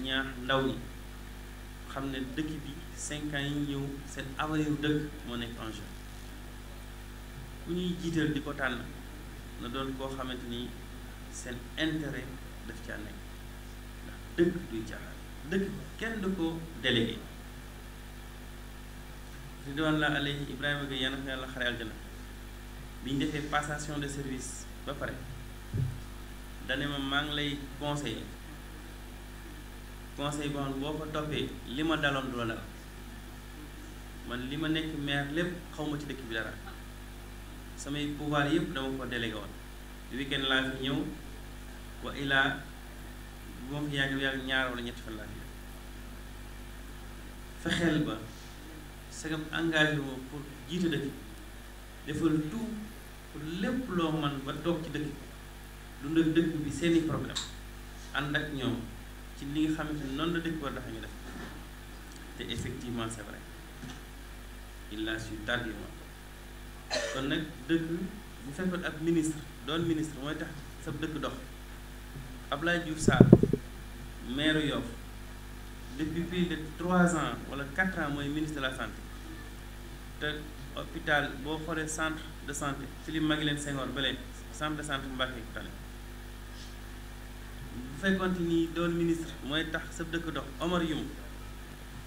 ñaax ndaw ñi xam ne dëkk bi 5 ans yi ñëw seen avenir dëkk moo nekk en jeu ku ñuy jiital di ko tànn na doon koo xamante ni seen intérêt daf caa nekk ndax dëkk duy caaxaan dëkk kenn du ko délégué ridwan la alayhi Ibrahima Gueye yàlla na yàlla xare aljana bi ñu defee passation de service ba pare dane ma maa ngi lay conseiller conseil boo xam ne boo ko toppee li ma daloon du la dal man li ma nekk maire lépp xawma ci dëkk bi dara samay pouvoir yëpp dama ko délégué woon weekend laa fi ñëw wa ilaa bu ma fi yàgg ñaar wala ñetti fan laa fi fexeel ba sagam engagé wu pour jiite dëkk defal tout pour lépp loo man ba toog ci dëkk dund ak dëkk bi seeni problème ànd ak ñoom ci li nga xamante ne noonu la dëkk war dafa ñu def te effectivement c'est vrai il l'a su tardivement kon nag dëkk bu fekkoon ab ministre doon ministre mooy tax sa dëkk dox Abdoulaye Diouf Sarr maire Yoff depuis plus de 3 ans wala 4 ans mooy ministre de la santé te hôpital boo xoolee centre de santé Philippe Maguilène Senghor beleen centre de santé Mbacké ku tane bu fekkoon ni doon ministre mooy tax sa dëkk dox Omar Youm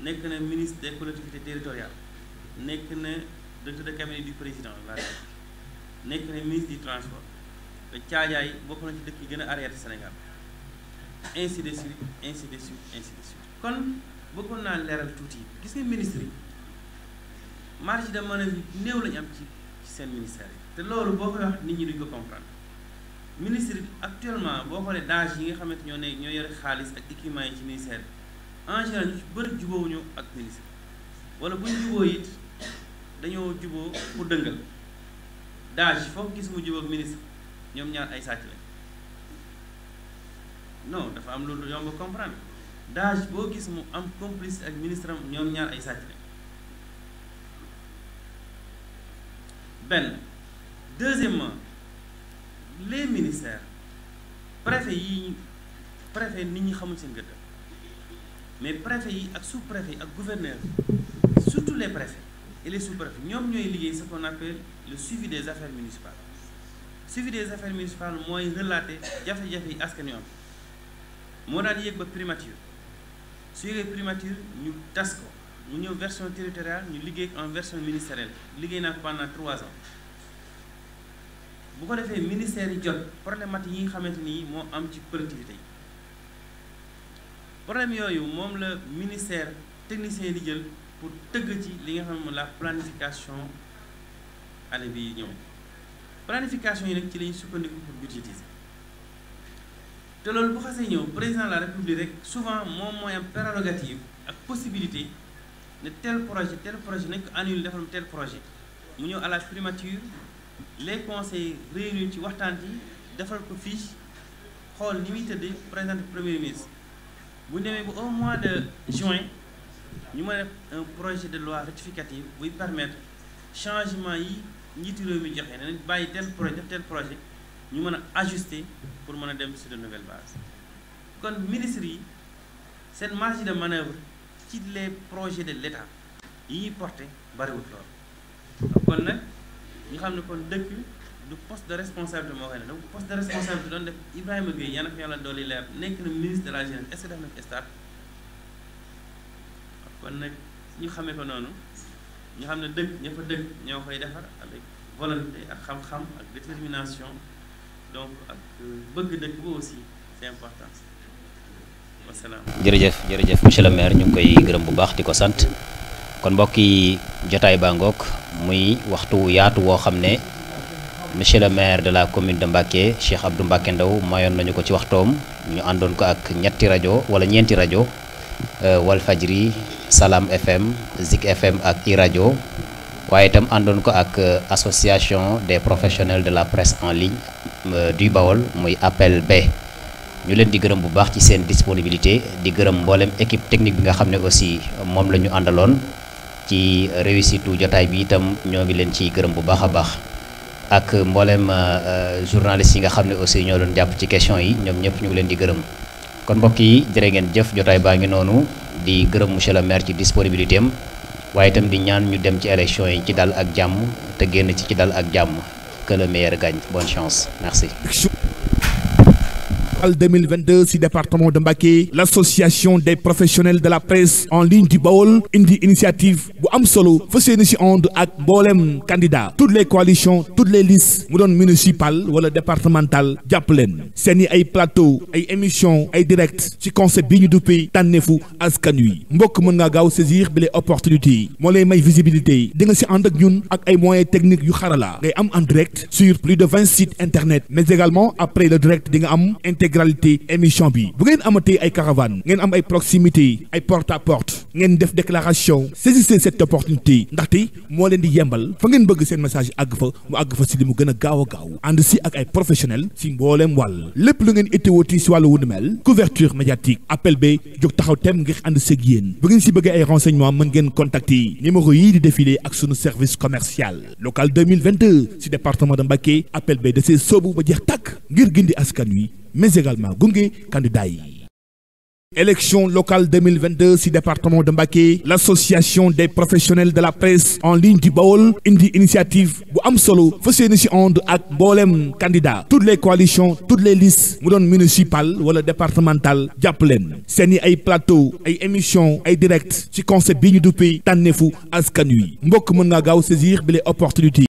nekk na ministre des collectivités territoriales nekk na directeur de cabinet du président la nekk na ministre du transport te Caajaay bokk na ci dëkk yi gën a arrière Sénégal ainsi de suite ainsi de suite ainsi de suite kon bëggoon naa leeral tuuti gis nga ministre yi marge de manœuvre yi néew lañu am ci seen ministère yi te loolu boo koy wax nit ñi duñ ko comprendre ministre yi actuellement boo xoolee DAGE yi nga xamante ñoo yore xaalis ak équipement yi ci ministère bi en général ñu ci bëri jubóowuñu ak ministre wala buñ jubóo it dañoo jubóo pour dëngal DAGE foofu gis mu jubóo ak ministre ñoom ñaar ay sàcc lañ non dafa am loolu yomb comprendre DAGE boo gis mu am complice ak ministre am ñoom ñaar ay sàcc lañ benn deuxièmement les ministères préfet nit ñi xamul seen gëdd mais préfet yi ak sous-préfet yi ak gouverneur surtout les préfets et les sous-préfets ñoom ñooy liggéey ce qu'on appelle le suivi des affaires municipales suivi des affaires municipales mooy relater jafe-jafe yi askan wi am moo daan yéeg ba primature su yéegee primature ñu tas ko mu ñëw version territoriale ñu liggéey en version ministérielle liggéey naa ko pendant 3 ans bu ko defee ministère yi jot problématique yi nga xamante ni moo am ci collectivité yi problème yooyu moom la ministère technicien di jël pour tëgg ci li nga xam ne la planification année bi ñëw planification yi nag ci lañu sukkandiku pour budgétiser te loolu bu xasee ñëw président de la république rek souvent moom mooy am prérogative ak possibilité ne tel projet nañ ko annulé defal tel projet mu ñëw à la primature les conseils réunis ci waxtaan yi defal ko fiche xool ni muy tëddee présenté premier ministre bu ñu demee ba au mois de juin ñu mën a def un projet de loi rectificative buy permettre changement yi njiitu réew mi joxe nañ bàyyi tel projet def tel projet ñu mën a ajuster pour mën a dem sur de nouvelles bases kon ministres yi seen marge de manœuvre ci les projets de l'État yi ñuy porté bariwul lool kon nag ñu xam ne kon dëkk du poste de responsabilité moo koy ne donc poste de responsabilité doon def Ibrahima Gueye yàlla na ko yàlla dolli leer nekk na ministre de la jeunesse est-ce que def na ko stade kon nag ñu xamee ko noonu ñu xam ne dëkk ña fa dëkk ñoo koy defar avec volonté ak xam-xam ak détermination donc ak bëgg dëkk ba aussi c'est important wasalaam. jërëjëf monsieur le maire ñu ngi koy gërëm bu baax di ko sant kon mbokk yi jotaay baa ngoog muy waxtu yaatu woo xam ne monsieur le maire de la commune de Mbacké Cheikh Abdou Mbacké Ndao mayoon nañu ko ci waxtoom ñu àndoon ko ak ñeenti rajo wala ñeenti rajo Walfadjri Salam FM Zik FM ak i rajo waaye itam àndoon ko ak association des professionnels de la presse en ligne du Bawol muy appel B ñu leen di gërëm bu baax ci seen disponibilité di gërëm mboolem équipe technique bi nga xam ne aussi moom la ñu àndaloon ci réussite jotaay bi itam ñoo ngi leen ciy gërëm bu baax a baax ak mboolem journalistes yi nga xam ne aussi ñoo doon jàpp ci question yi ñoom ñëpp ñu ngi leen di gërëm kon mbokk yi jërë ngeen jëf jotaay baa ngi noonu di gërëm monsieur le maire ci disponibilité am waaye itam di ñaan ñu dem ci élection yi ci dal ak jàmm te génn ci dal ak jàmm que le meilleur gagne bonne chance merci. locale 2022 ci département de Mbacké l'association des professionnels de la presse en ligne du Baol indi initiative bu am solo fa seeni ci ànd ak mboolem candidat toutes les coalitions toutes les listes mu doon municipal wala départemental jàpp leen seeni ay plateau ay émission ay direct ci concept bi ñu duppee tànneefu askan wi mbokk mën ngaa gaaw saisir bi les opportunités moo lay may visibilité di nga ci ànd ak ñun ak ay moyens techniques yu xarala ngay am en direct sur plus de 20 sites internet mais également après le direct di nga am intégralité émission bi bu ngeen amatee ay caravane ngeen am ay proximité ay porte à porte ngeen def déclaration saisissez cette opportunité ndaxte moo leen di yembal fa ngeen bëgg seen message àgg fa mu àgg fa ci li mu gën a gaaw ànd ci ak ay professionnels ci mbooleem wàll lépp lu ngeen itteewooti ci wàllu wu mel couverture médiatique appel ba jóg taxaw tem ngir ànd seeg yéen bu ngeen ci bëggee ay renseignements mën ngeen contacter numéro yi di défilé ak sunu service commercial local 2022 ci département de Mbacké appel ba da see soobu ba jeex tàkk ngir gindi askan wi mais également gunge candidat yi. Élection locale 2022 ci département de Mbacké l'association des professionnels de la presse en ligne du Baol indi initiative bu am solo fa seeni ci ànd ak mboolem candidat toutes les coalitions toutes les listes mu doon municipal wala départemental jàpp leen seeni ay plateau ay émission ay direct ci concept bi ñu duppee tànneefu askan wi mbokk mën ngaa gaaw saisir bi les opportunités